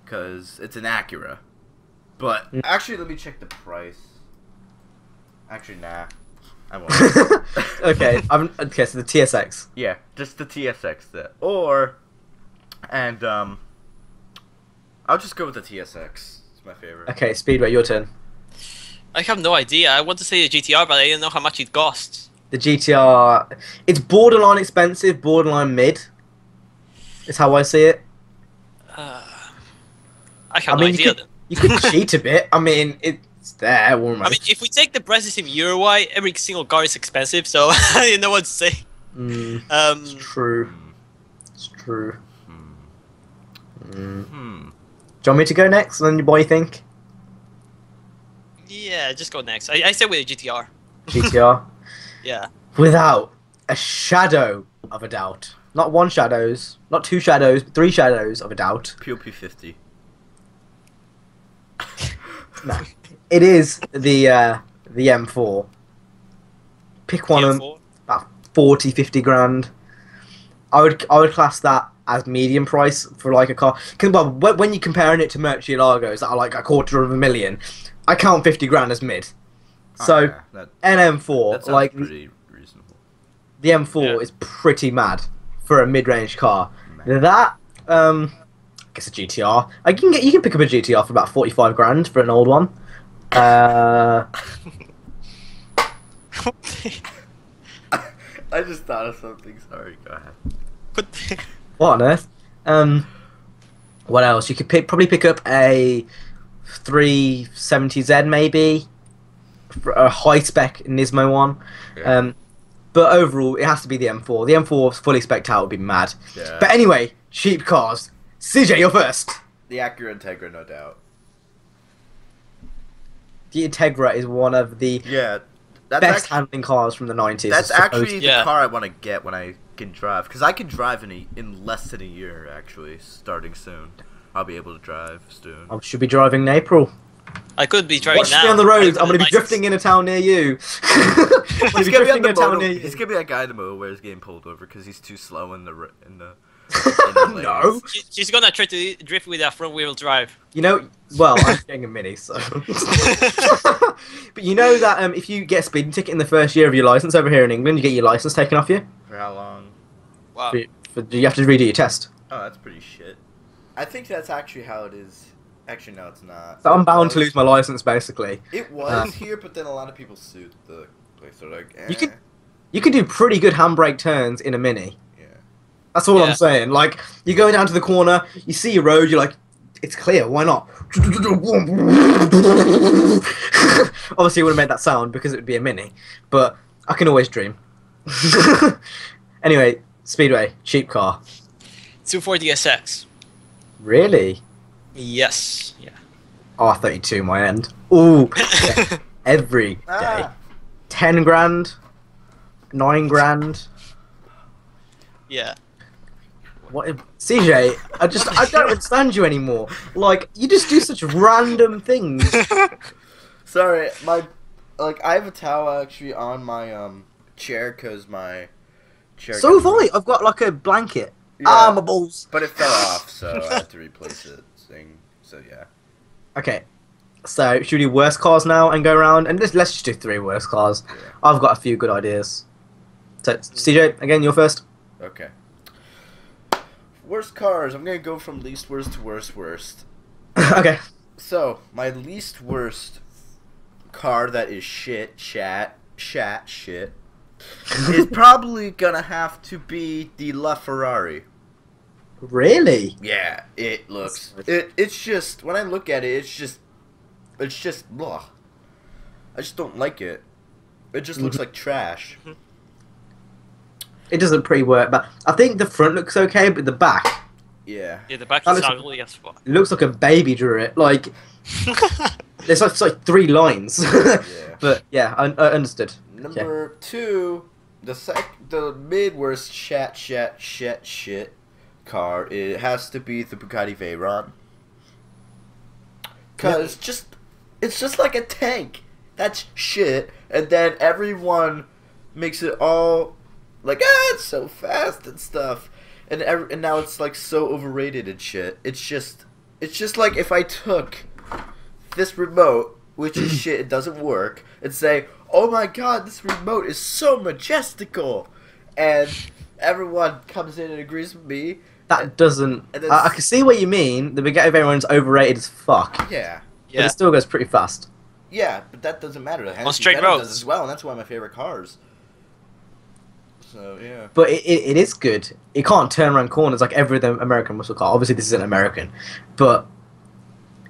Because it's an Acura. But, actually, let me check the price. Actually, nah. I won't.
Okay, okay, so the TSX.
Yeah, just the TSX there. I'll just go with the TSX. It's my favorite.
Okay, Speedway, your turn.
I have no idea. I want to say the GTR, but I don't know how much it costs.
The GTR, it's borderline expensive, borderline mid. Is how I see it.
I have no idea.
You could cheat a bit. I mean, it's there almost.
I mean, if we take the prices in Uruguay, every single car is expensive, so I didn't know what to say.
It's true. It's true. Do you want me to go next, and then what do you think?
Yeah, just go next. I said with a GTR.
GTR?
Yeah.
Without a shadow of a doubt. Not one shadows, not 2 shadows, but 3 shadows of a doubt.
POP50.
No. It is the M4. Pick one of them, about 40, 50 grand. I would class that as medium price for like a car. Because well, when you're comparing it to Murcielagos that are like $250,000, I count 50 grand as mid. So an M4,
that
like
pretty reasonable.
The M4 is pretty mad for a mid-range car. That I guess a GTR. You can pick up a GTR for about 45 grand for an old one.
I just thought of something. Sorry, go ahead.
What on earth? What else? You could probably pick up a 370Z maybe, a high-spec Nismo one. Yeah. But overall, it has to be the M4. The M4 fully spec'd out would be mad. Yeah. But anyway, cheap cars. CJ, you're first.
The Acura Integra, no doubt.
The Integra is one of the best handling cars from the 90s.
That's actually the car I want to get when I can drive. Because I can drive in less than a year, actually, starting soon. I'll be able to drive soon.
I should be driving in April.
I could be driving now.
Watch me on the roads. I'm going to be drifting in a town near you.
He's going to be that guy in the motor where he's getting pulled over because he's too slow in the
No.
She's going to try to drift with a front-wheel drive.
You know, well, I'm getting a Mini, so... But you know that if you get a speeding ticket in the first year of your license over here in England, you get your license taken off you?
For how long?
Wow.
You have to redo your test.
Oh, that's pretty shit. I think that's actually how it is. Actually, no, it's not.
So I'm bound to lose my license, basically.
It was here, but then a lot of people sued the place. They're like,
You could do pretty good handbrake turns in a Mini.
Yeah.
That's all I'm saying. Like, you're going down to the corner, you see your road, you're like, it's clear, why not? Obviously, it would have made that sound because it would be a Mini, but I can always dream. Anyway, Speedway, cheap car.
240 SX.
Really?
Yes. Yeah.
R32, my end. Ooh, yeah. Every day. 10 grand, 9 grand.
Yeah.
What, CJ? I don't understand you anymore. Like, you just do such random things.
Sorry, I have a towel actually on my chair because my chair.
So have I. I've got like a blanket.
Yeah,
ah, my balls.
But it fell off, so I had to replace it. So yeah.
Okay. So should we do worst cars now and go around and let's just do 3 worst cars. Yeah. I've got a few good ideas. So CJ, again, you're first.
Okay. Worst cars. I'm gonna go from least worst to worst.
Okay.
So my least worst car that is shit is probably gonna have to be the LaFerrari.
Really?
Yeah, it looks. It's just when I look at it, it's just. Ugh. I just don't like it. It just looks like trash.
It doesn't pretty work, but I think the front looks okay, but the back.
Yeah.
Yeah, the back is ugly as fuck.
It looks like a baby drew it. Like there's like 3 lines.
Yeah.
But yeah, I understood.
Number 2, the mid worst shit car. It has to be the Bugatti Veyron. Cause it's just like a tank. That's shit. And then everyone makes it all like, it's so fast and stuff. And now it's like so overrated and shit. It's just like if I took this remote, which is shit, it doesn't work, and say, oh my god, this remote is so majestical, and everyone comes in and agrees with me.
That doesn't. I can see what you mean. The Bugatti Veyron's overrated as fuck.
Yeah.
But it still goes pretty fast.
Yeah, but that doesn't matter. The
on straight roads
does as well, and that's one of my favorite cars. So yeah.
But it is good. It can't turn around corners like every other American muscle car. Obviously, this isn't American, but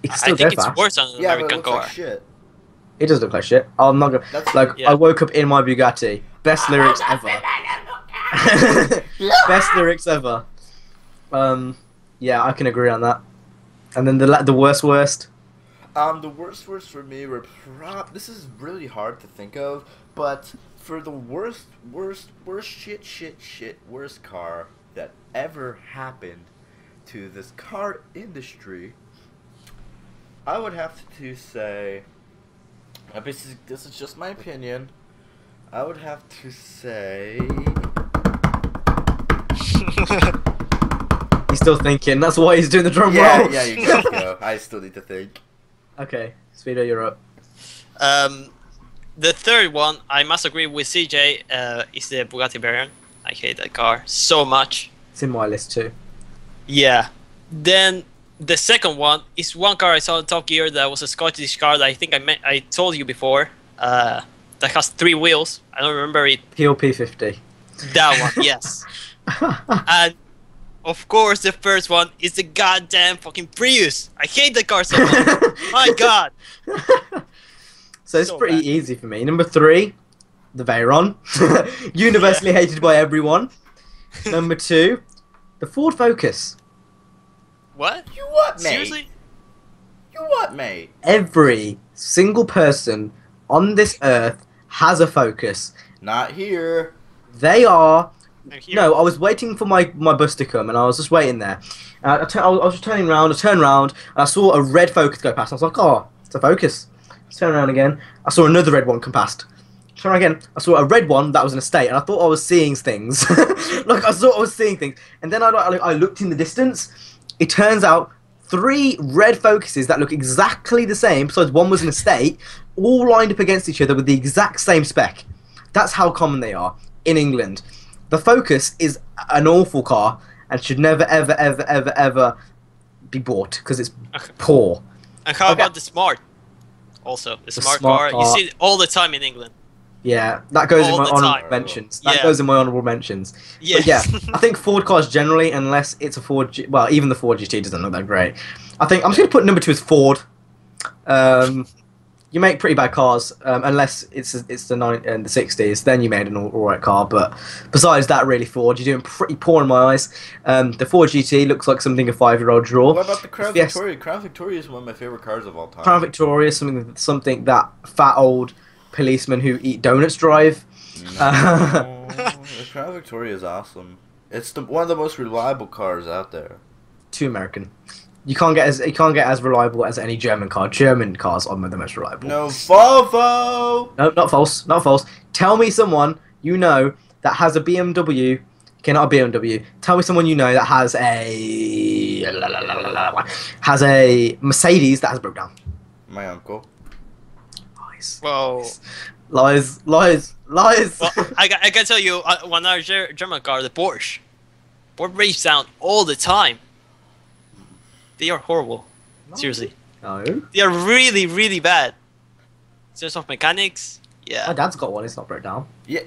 it can still go fast.
I think it's worse on an American car.
Like shit.
It does look like shit. I'm not gonna. I woke up in my Bugatti. Best lyrics ever. Best lyrics ever. Yeah, I can agree on that. And then the worst.
The worst for me were this is really hard to think of, but for the worst car that ever happened to this car industry, I would have to say, this is just my opinion, I would have to say...
He's still thinking, that's why he's doing the drum roll.
Yeah, you gotta go. I still need to think.
Okay, Speedo, you're up.
The third one, I must agree with CJ, is the Bugatti Veyron. I hate that car so much.
It's in my list too.
Yeah. Then the second one is one car I saw in Top Gear that was a Scottish car that I think I told you before. That has 3 wheels. I don't remember it.
PLP50.
That one, yes. And of course, the first one is the goddamn fucking Prius. I hate the car so much. My god.
So it's pretty easy for me. Number 3, the Veyron. Universally hated by everyone. Number 2, the Ford Focus.
What?
You what, mate?
Seriously?
You what, mate?
Every single person on this earth has a Focus.
Not here.
They are... No, I was waiting for my bus to come, and I was just waiting there. I was just turning around, I turned around, and I saw a red Focus go past. I was like, oh, it's a Focus. Turn around again. I saw another red one come past. Turn around again. I saw a red one that was an estate, and I thought I was seeing things. Like, I thought I was seeing things. And then I looked in the distance. It turns out 3 red Focuses that look exactly the same, besides one was an estate, all lined up against each other with the exact same spec. That's how common they are in England. The Focus is an awful car and should never, ever, ever, ever, ever be bought because it's poor.
And how about the Smart? Also, the smart car. You see it all the time in England.
Yeah, that goes in my honourable mentions. That goes in my honourable mentions.
Yes.
But yeah, I think Ford cars generally, unless it's a Ford... well, even the Ford GT doesn't look that great. I think I'm just going to put number 2 as Ford. You make pretty bad cars, unless it's the 60s. Then you made an alright car. But besides that, really, Ford, you're doing pretty poor in my eyes. The Ford GT looks like something a 5-year-old draw.
What about the Crown Victoria? Crown Victoria is one of my favorite cars of all time.
Crown Victoria is something that fat old policemen who eat donuts drive.
No, the Crown Victoria is awesome. It's one of the most reliable cars out there.
Too American. You can't get as reliable as any German car. German cars are the most reliable.
No, Volvo!
No, not false. Not false. Tell me someone you know that has a BMW. Okay, not a BMW. Tell me someone you know that has a Mercedes that has broke down.
My uncle.
Lies.
Whoa.
Lies.
Well, I can tell you one other German car, the Porsche. Porsche breaks down all the time. They are horrible. No. Seriously.
No.
They are really, really bad. In terms of mechanics, yeah.
My dad's got one. It's not broke down.
Yeah,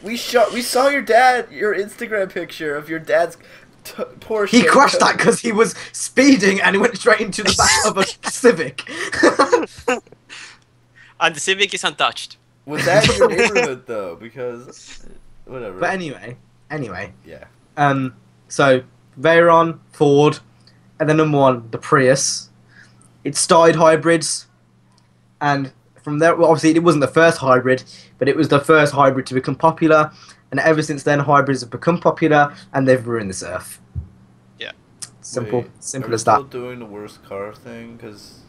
we saw your Instagram picture of your dad's Porsche.
He crashed that because he was speeding and he went straight into the back of a Civic.
And the Civic is untouched.
Was that in your neighborhood though? Because whatever.
But anyway.
Yeah.
So Veyron, Ford, and then number 1, the Prius. It started hybrids, and from there, well, obviously, it wasn't the first hybrid, but it was the first hybrid to become popular. And ever since then, hybrids have become popular, and they've ruined this earth.
Yeah.
Simple
Wait,
as
are we
that.
still doing the worst car thing? Because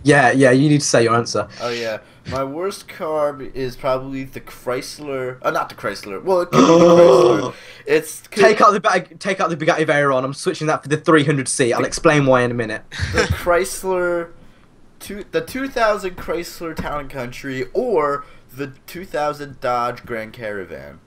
Yeah, you need to say your answer.
oh yeah, my worst car is probably the Chrysler. Not the Chrysler. Well, it could be the Chrysler. It's
Take out the Bugatti Veyron. I'm switching that for the 300C. I'll explain why in a minute.
the Chrysler, the 2000 Chrysler Town and Country, or the 2000 Dodge Grand Caravan.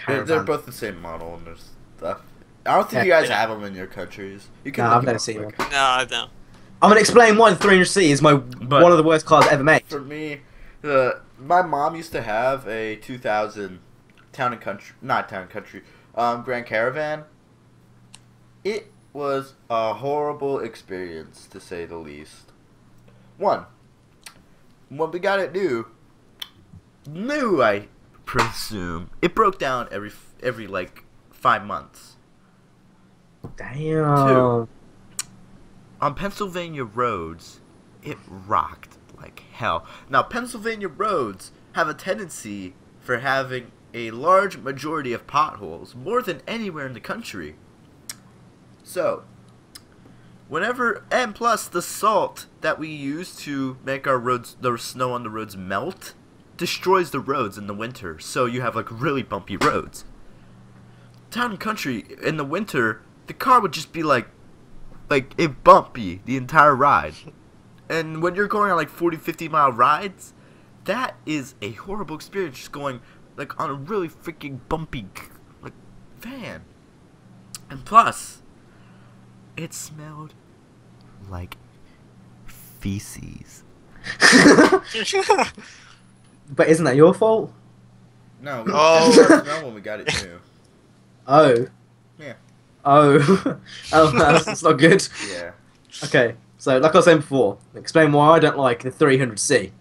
They're both the same model, and there's stuff. I don't think you guys have them in your countries. You can.
No, I've never seen one.
No, I don't.
I'm gonna explain why the 300C is one of the worst cars ever made.
For me, my mom used to have a 2000 Grand Caravan. It was a horrible experience, to say the least. When we got it new, I presume, it broke down every like 5 months.
Damn.
2, on Pennsylvania roads, it rocked like hell. Now, Pennsylvania roads have a tendency for having a large majority of potholes, more than anywhere in the country. So, and plus the salt that we use to make our roads, the snow on the roads melt, destroys the roads in the winter, so you have like really bumpy roads. Town and country, in the winter, the car would just be like it bumpy the entire ride. And when you're going on like 40-50 mile rides, that is a horrible experience, just going like on a really freaking bumpy like van. And plus, it smelled like feces.
But isn't that your fault?
No, we didn't smell when we got it new.
Oh.
Yeah.
Oh. That's not good.
Yeah.
Okay, so like I was saying before, explain why I don't like the 300C.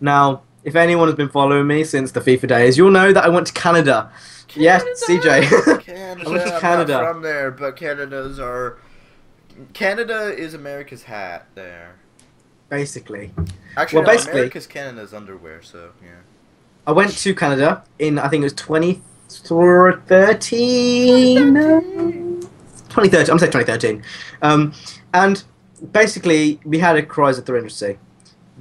Now, if anyone has been following me since the FIFA days, you'll know that I went to Canada. Yes, CJ.
Canada.
I went to
I'm
Canada.
not from there, but Canada is America's hat there.
Basically.
Actually,
Well,
no,
basically-
America's Canada's underwear, so yeah.
I went to Canada in, I think it was 2013? No? 2013, I'm saying 2013. And basically, we had a Chrysler 300C.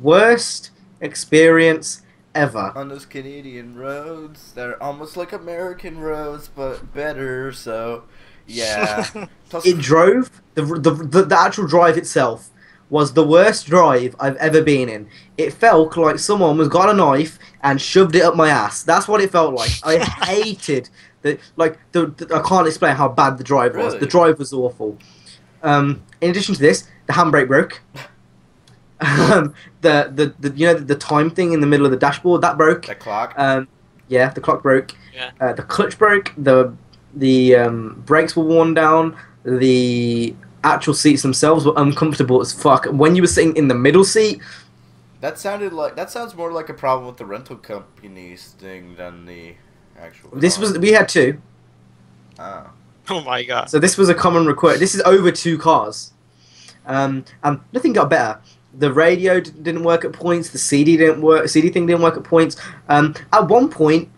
Worst experience ever.
On those Canadian roads, they're almost like American roads, but better, so yeah. Plus,
It drove, the actual drive itself was the worst drive I've ever been in. It felt like someone was got a knife and shoved it up my ass. That's what it felt like. I hated I can't explain how bad the drive was.
Really?
The drive was awful. In addition to this, the handbrake broke. The time thing in the middle of the dashboard that broke.
the clock.
Yeah, the clock broke.
Yeah.
The clutch broke. The brakes were worn down. The actual seats themselves were uncomfortable as fuck. When you were sitting in the middle seat,
That sounds more like a problem with the rental company's thing than the actual.
we had two.
Oh.
Oh my god.
So this was a common request. This is over 2 cars, and nothing got better. The radio didn't work at points. The CD didn't work. CD thing didn't work at points. At one point,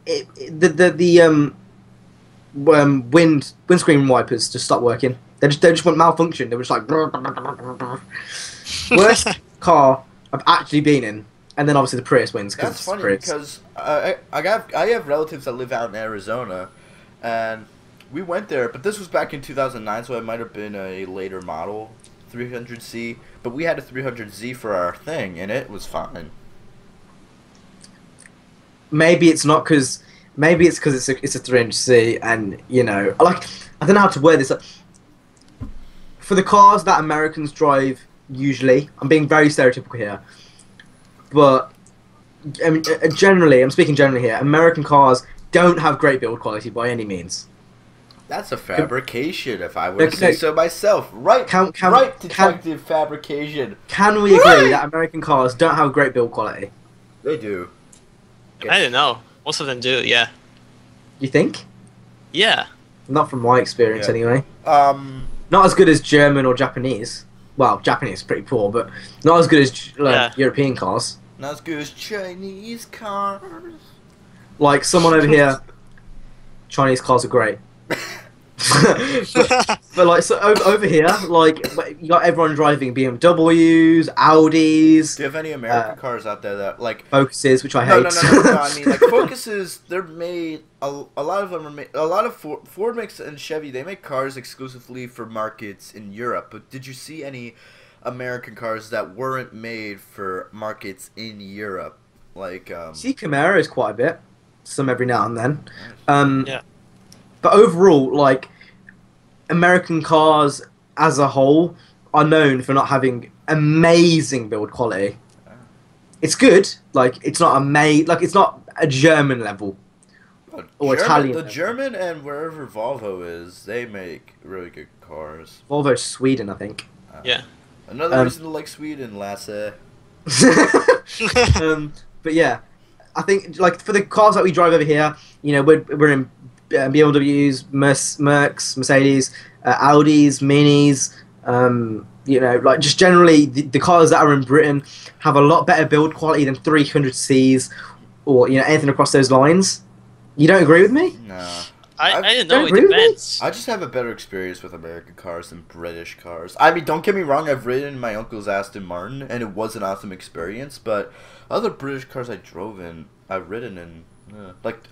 windscreen wipers just stopped working. They just went malfunction. They were just like worst car I've actually been in. And then obviously the Prius wins.
That's funny because I have relatives that live out in Arizona, and we went there. But this was back in 2009, so it might have been a later model, 300C. But we had a 300Z for our thing, and it was fine.
Maybe it's not because it's a 300C, and you know, I don't know how to word this. For the cars that Americans drive, usually, I'm being very stereotypical here, but I mean, I'm speaking generally here. American cars don't have great build quality by any means.
That's a fabrication, if I were to say so myself. Right, Detective Fabrication.
Can we agree that American cars don't have great build quality?
They do.
I don't know. Most of them do, yeah.
You think?
Yeah.
Not from my experience,
Yeah.
anyway. Not as good as German or Japanese. Well, Japanese is pretty poor, but not as good as European cars.
Not as good as Chinese cars.
Like, someone over here, Chinese cars are great. but like, so over here, like, you got everyone driving BMWs, Audis.
Do you have any American cars out there that, like...
Focuses, which I hate.
No, I mean, like, Focuses, they're made... A lot of them are made... A lot of Ford makes and Chevy, they make cars exclusively for markets in Europe. But did you see any American cars that weren't made for markets in Europe? Like,
See Camaros quite a bit. Some every now and then.
Yeah.
But overall, like, American cars as a whole are known for not having amazing build quality. It's good, like, it's not it's not a German level or Italian.
The German and wherever Volvo is, they make really good cars.
Volvo's Sweden, I think.
Yeah.
Another reason to like Sweden, Lasse.
But yeah, I think, like, for the cars that we drive over here, you know, we're in BMWs, Mercs, Mercedes, Audis, Minis, you know, like, just generally the cars that are in Britain have a lot better build quality than 300Cs or, you know, anything across those lines. You don't agree with me?
No.
I don't know, it depends.
I just have a better experience with American cars than British cars. I mean, don't get me wrong, I've ridden my uncle's Aston Martin, and it was an awesome experience, but other British cars I've ridden in, like,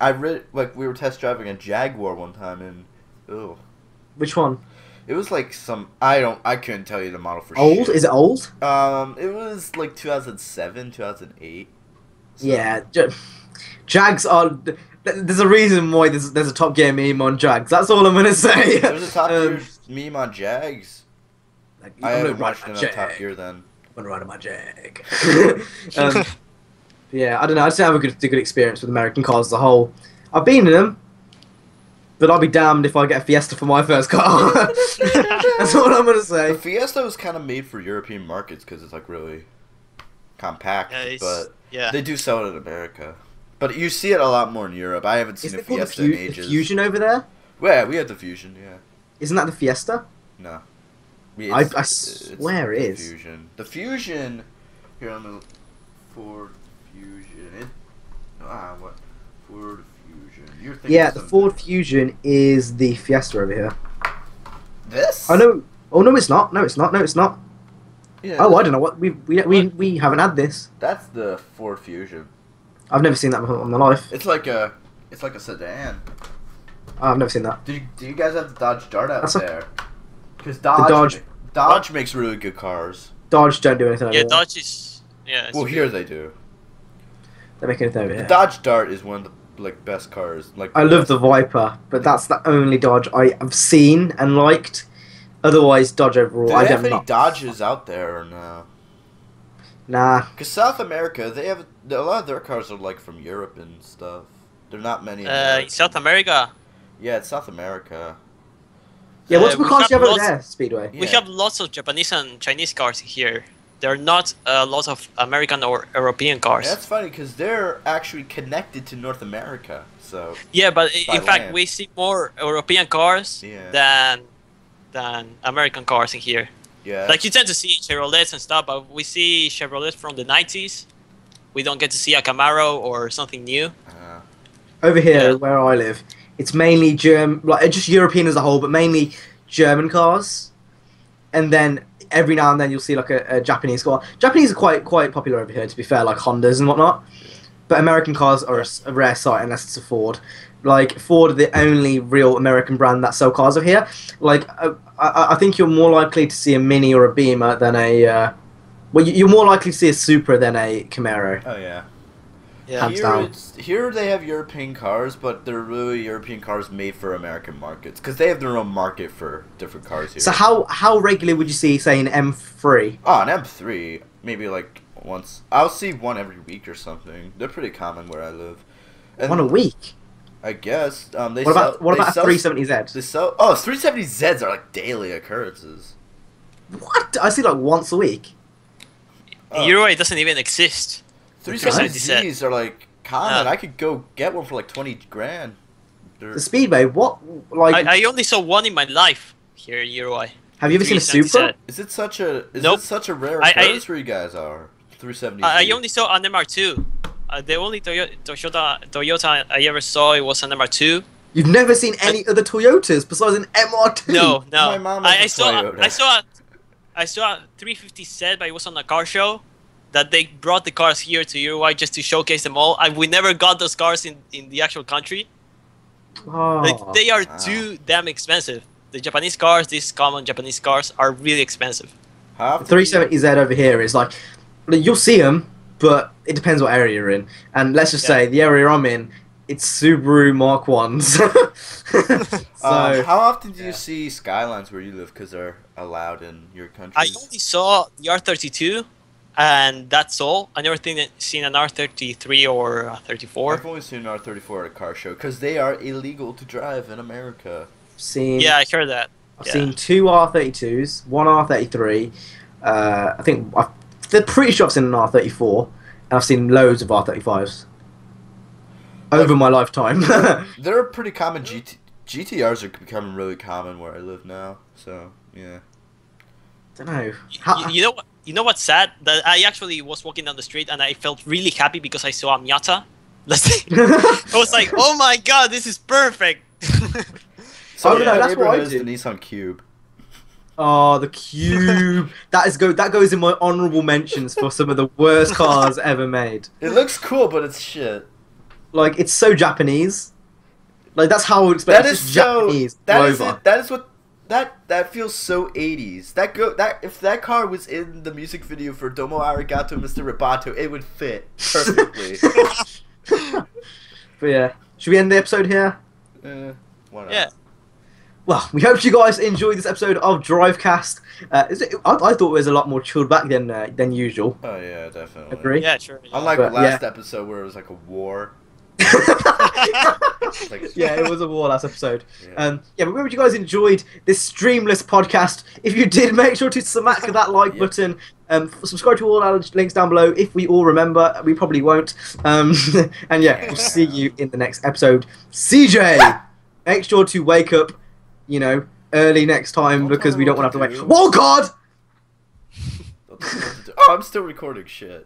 we were test driving a Jaguar one time, and, ew.
Which one?
It was like some, I couldn't tell you the model for
Old?
shit.
Is it old?
It was like 2007, 2008. So.
Yeah, Jags are... There's a reason why there's a Top Gear meme on Jags. That's all I'm gonna say.
There's a Top Gear meme on Jags.
Like,
I haven't watched enough Top Gear then.
I'm gonna ride on my Jag. Yeah, I don't know. I just don't have a good experience with American cars as a whole. I've been in them, but I'll be damned if I get a Fiesta for my first car. That's all I'm gonna say.
The Fiesta was kind of made for European markets because it's like really compact, but they do sell it in America. But you see it a lot more in Europe. I haven't seen a Fiesta in ages.
The Fusion over there?
Yeah, we had the Fusion, yeah.
Isn't that the Fiesta?
No.
I swear it is.
Fusion. The Fusion... Here, on the Ford Fusion... what? Ford Fusion. You're thinking
the Ford Fusion is the Fiesta over here.
This?
Oh, no. Oh, no, it's not. No, it's not. No, it's not.
Yeah,
oh, I don't know. What we haven't had this.
That's the Ford Fusion.
I've never seen that in my life.
It's like a sedan.
Oh, I've never seen that.
Do you guys have the Dodge Dart out there? Because
Dodge
makes really good cars.
Dodge don't do anything.
Yeah, Dodge is. Yeah.
Well, here they do.
They make anything over here.
The Dodge Dart is one of the best cars. Like
I love the Viper, but that's the only Dodge I have seen and liked. Otherwise, Dodge overall.
Do they have any Dodges out there or no?
Nah.
Because South America, they have a lot of their cars are like from Europe and stuff. There are not many.
South America.
Yeah, it's South America.
Yeah, what cars do you have over there, Speedway?
We have lots of Japanese and Chinese cars here. There are not lots of American or European cars.
Yeah, that's funny because they're actually connected to North America. So.
Yeah, but in fact, we see more European cars than American cars in here.
Yeah.
Like, you tend to see Chevrolets and stuff, but we see Chevrolets from the 90s. We don't get to see a Camaro or something new.
Over here, where I live, it's mainly just European as a whole, but mainly German cars. And then every now and then you'll see like a Japanese car. Japanese are quite popular over here, to be fair, like Hondas and whatnot. But American cars are a rare sight unless it's a Ford. Like, Ford are the only real American brand that sell cars over here. Like, I think you're more likely to see a Mini or a Beamer than a... well, you're more likely to see a Supra than a Camaro.
Oh, yeah.
Yeah.
Here they have European cars, but they're really European cars made for American markets. Because they have their own market for different cars here.
So how regularly would you see, say, an M3?
Oh, an M3. Maybe, like, once. I'll see one every week or something. They're pretty common where I live. And
one a week?
I guess.
What about a 370Z?
They sell... Oh, 370Zs are, like, daily occurrences.
What? I see, like, once a week.
Euro, it doesn't even exist.
370Zs are like common. I could go get one for like 20 grand.
The Speedway, what? Like
I only saw one in my life here in Uruguay.
Have you ever seen a Supra?
Is it such a
Nope.
rare occurrence where you guys are? 370.
I only saw an MR2. The only Toyota I ever saw, it was an MR2.
You've never seen any other Toyotas besides an MR2?
No.
My mom has a Toyota.
I saw a 350 set, but it was on a car show. That they brought the cars here to Uruguay just to showcase them all. We never got those cars in the actual country.
Oh,
Like, they are too damn expensive. The Japanese cars, these common Japanese cars, are really expensive.
the 370Z over here is like, you'll see them, but it depends what area you're in. And let's just say, the area I'm in, it's Subaru Mark 1s. So,
how often do you see Skylines where you live? Because they're allowed in your country.
I only saw the R32, and that's all. I never seen an R33 or a 34.
I've only seen an R34 at a car show because they are illegal to drive in America.
Yeah, I heard that.
I've seen 2 R32s, 1 R33. I think they're pretty sure I've seen an R34, and I've seen loads of R35s over my lifetime.
They're pretty common. GTRs are becoming really common where I live now. So yeah.
Don't know.
You know what's sad? That I actually was walking down the street and I felt really happy because I saw a Miata. I was like, oh my god, this is perfect.
So
no, that's what I
is
do.
the Nissan Cube.
Oh, the Cube. That goes in my honourable mentions for some of the worst cars ever made.
It looks cool, but it's shit.
Like, it's so Japanese. Like, that's how I would expect.
That is so
Japanese.
That feels so 80s. If that car was in the music video for Domo Arigato Mr. Roboto, it would fit perfectly.
But yeah, should we end the episode here?
Why not?
Yeah.
Well, we hope you guys enjoyed this episode of Drivecast. I thought it was a lot more chilled back than usual.
Oh yeah, definitely.
Agree?
Yeah, sure. Yeah.
Unlike
But,
last episode where it was like a war.
Yeah, it was a war last episode.
Yeah.
But we hope you guys enjoyed this streamless podcast. If you did, make sure to smack that like button. Subscribe to all our links down below. If we all remember, we probably won't. And yeah, we'll see you in the next episode. CJ, make sure to wake up, early next time because we don't want to have to wait. Oh God!
Oh, I'm still recording shit.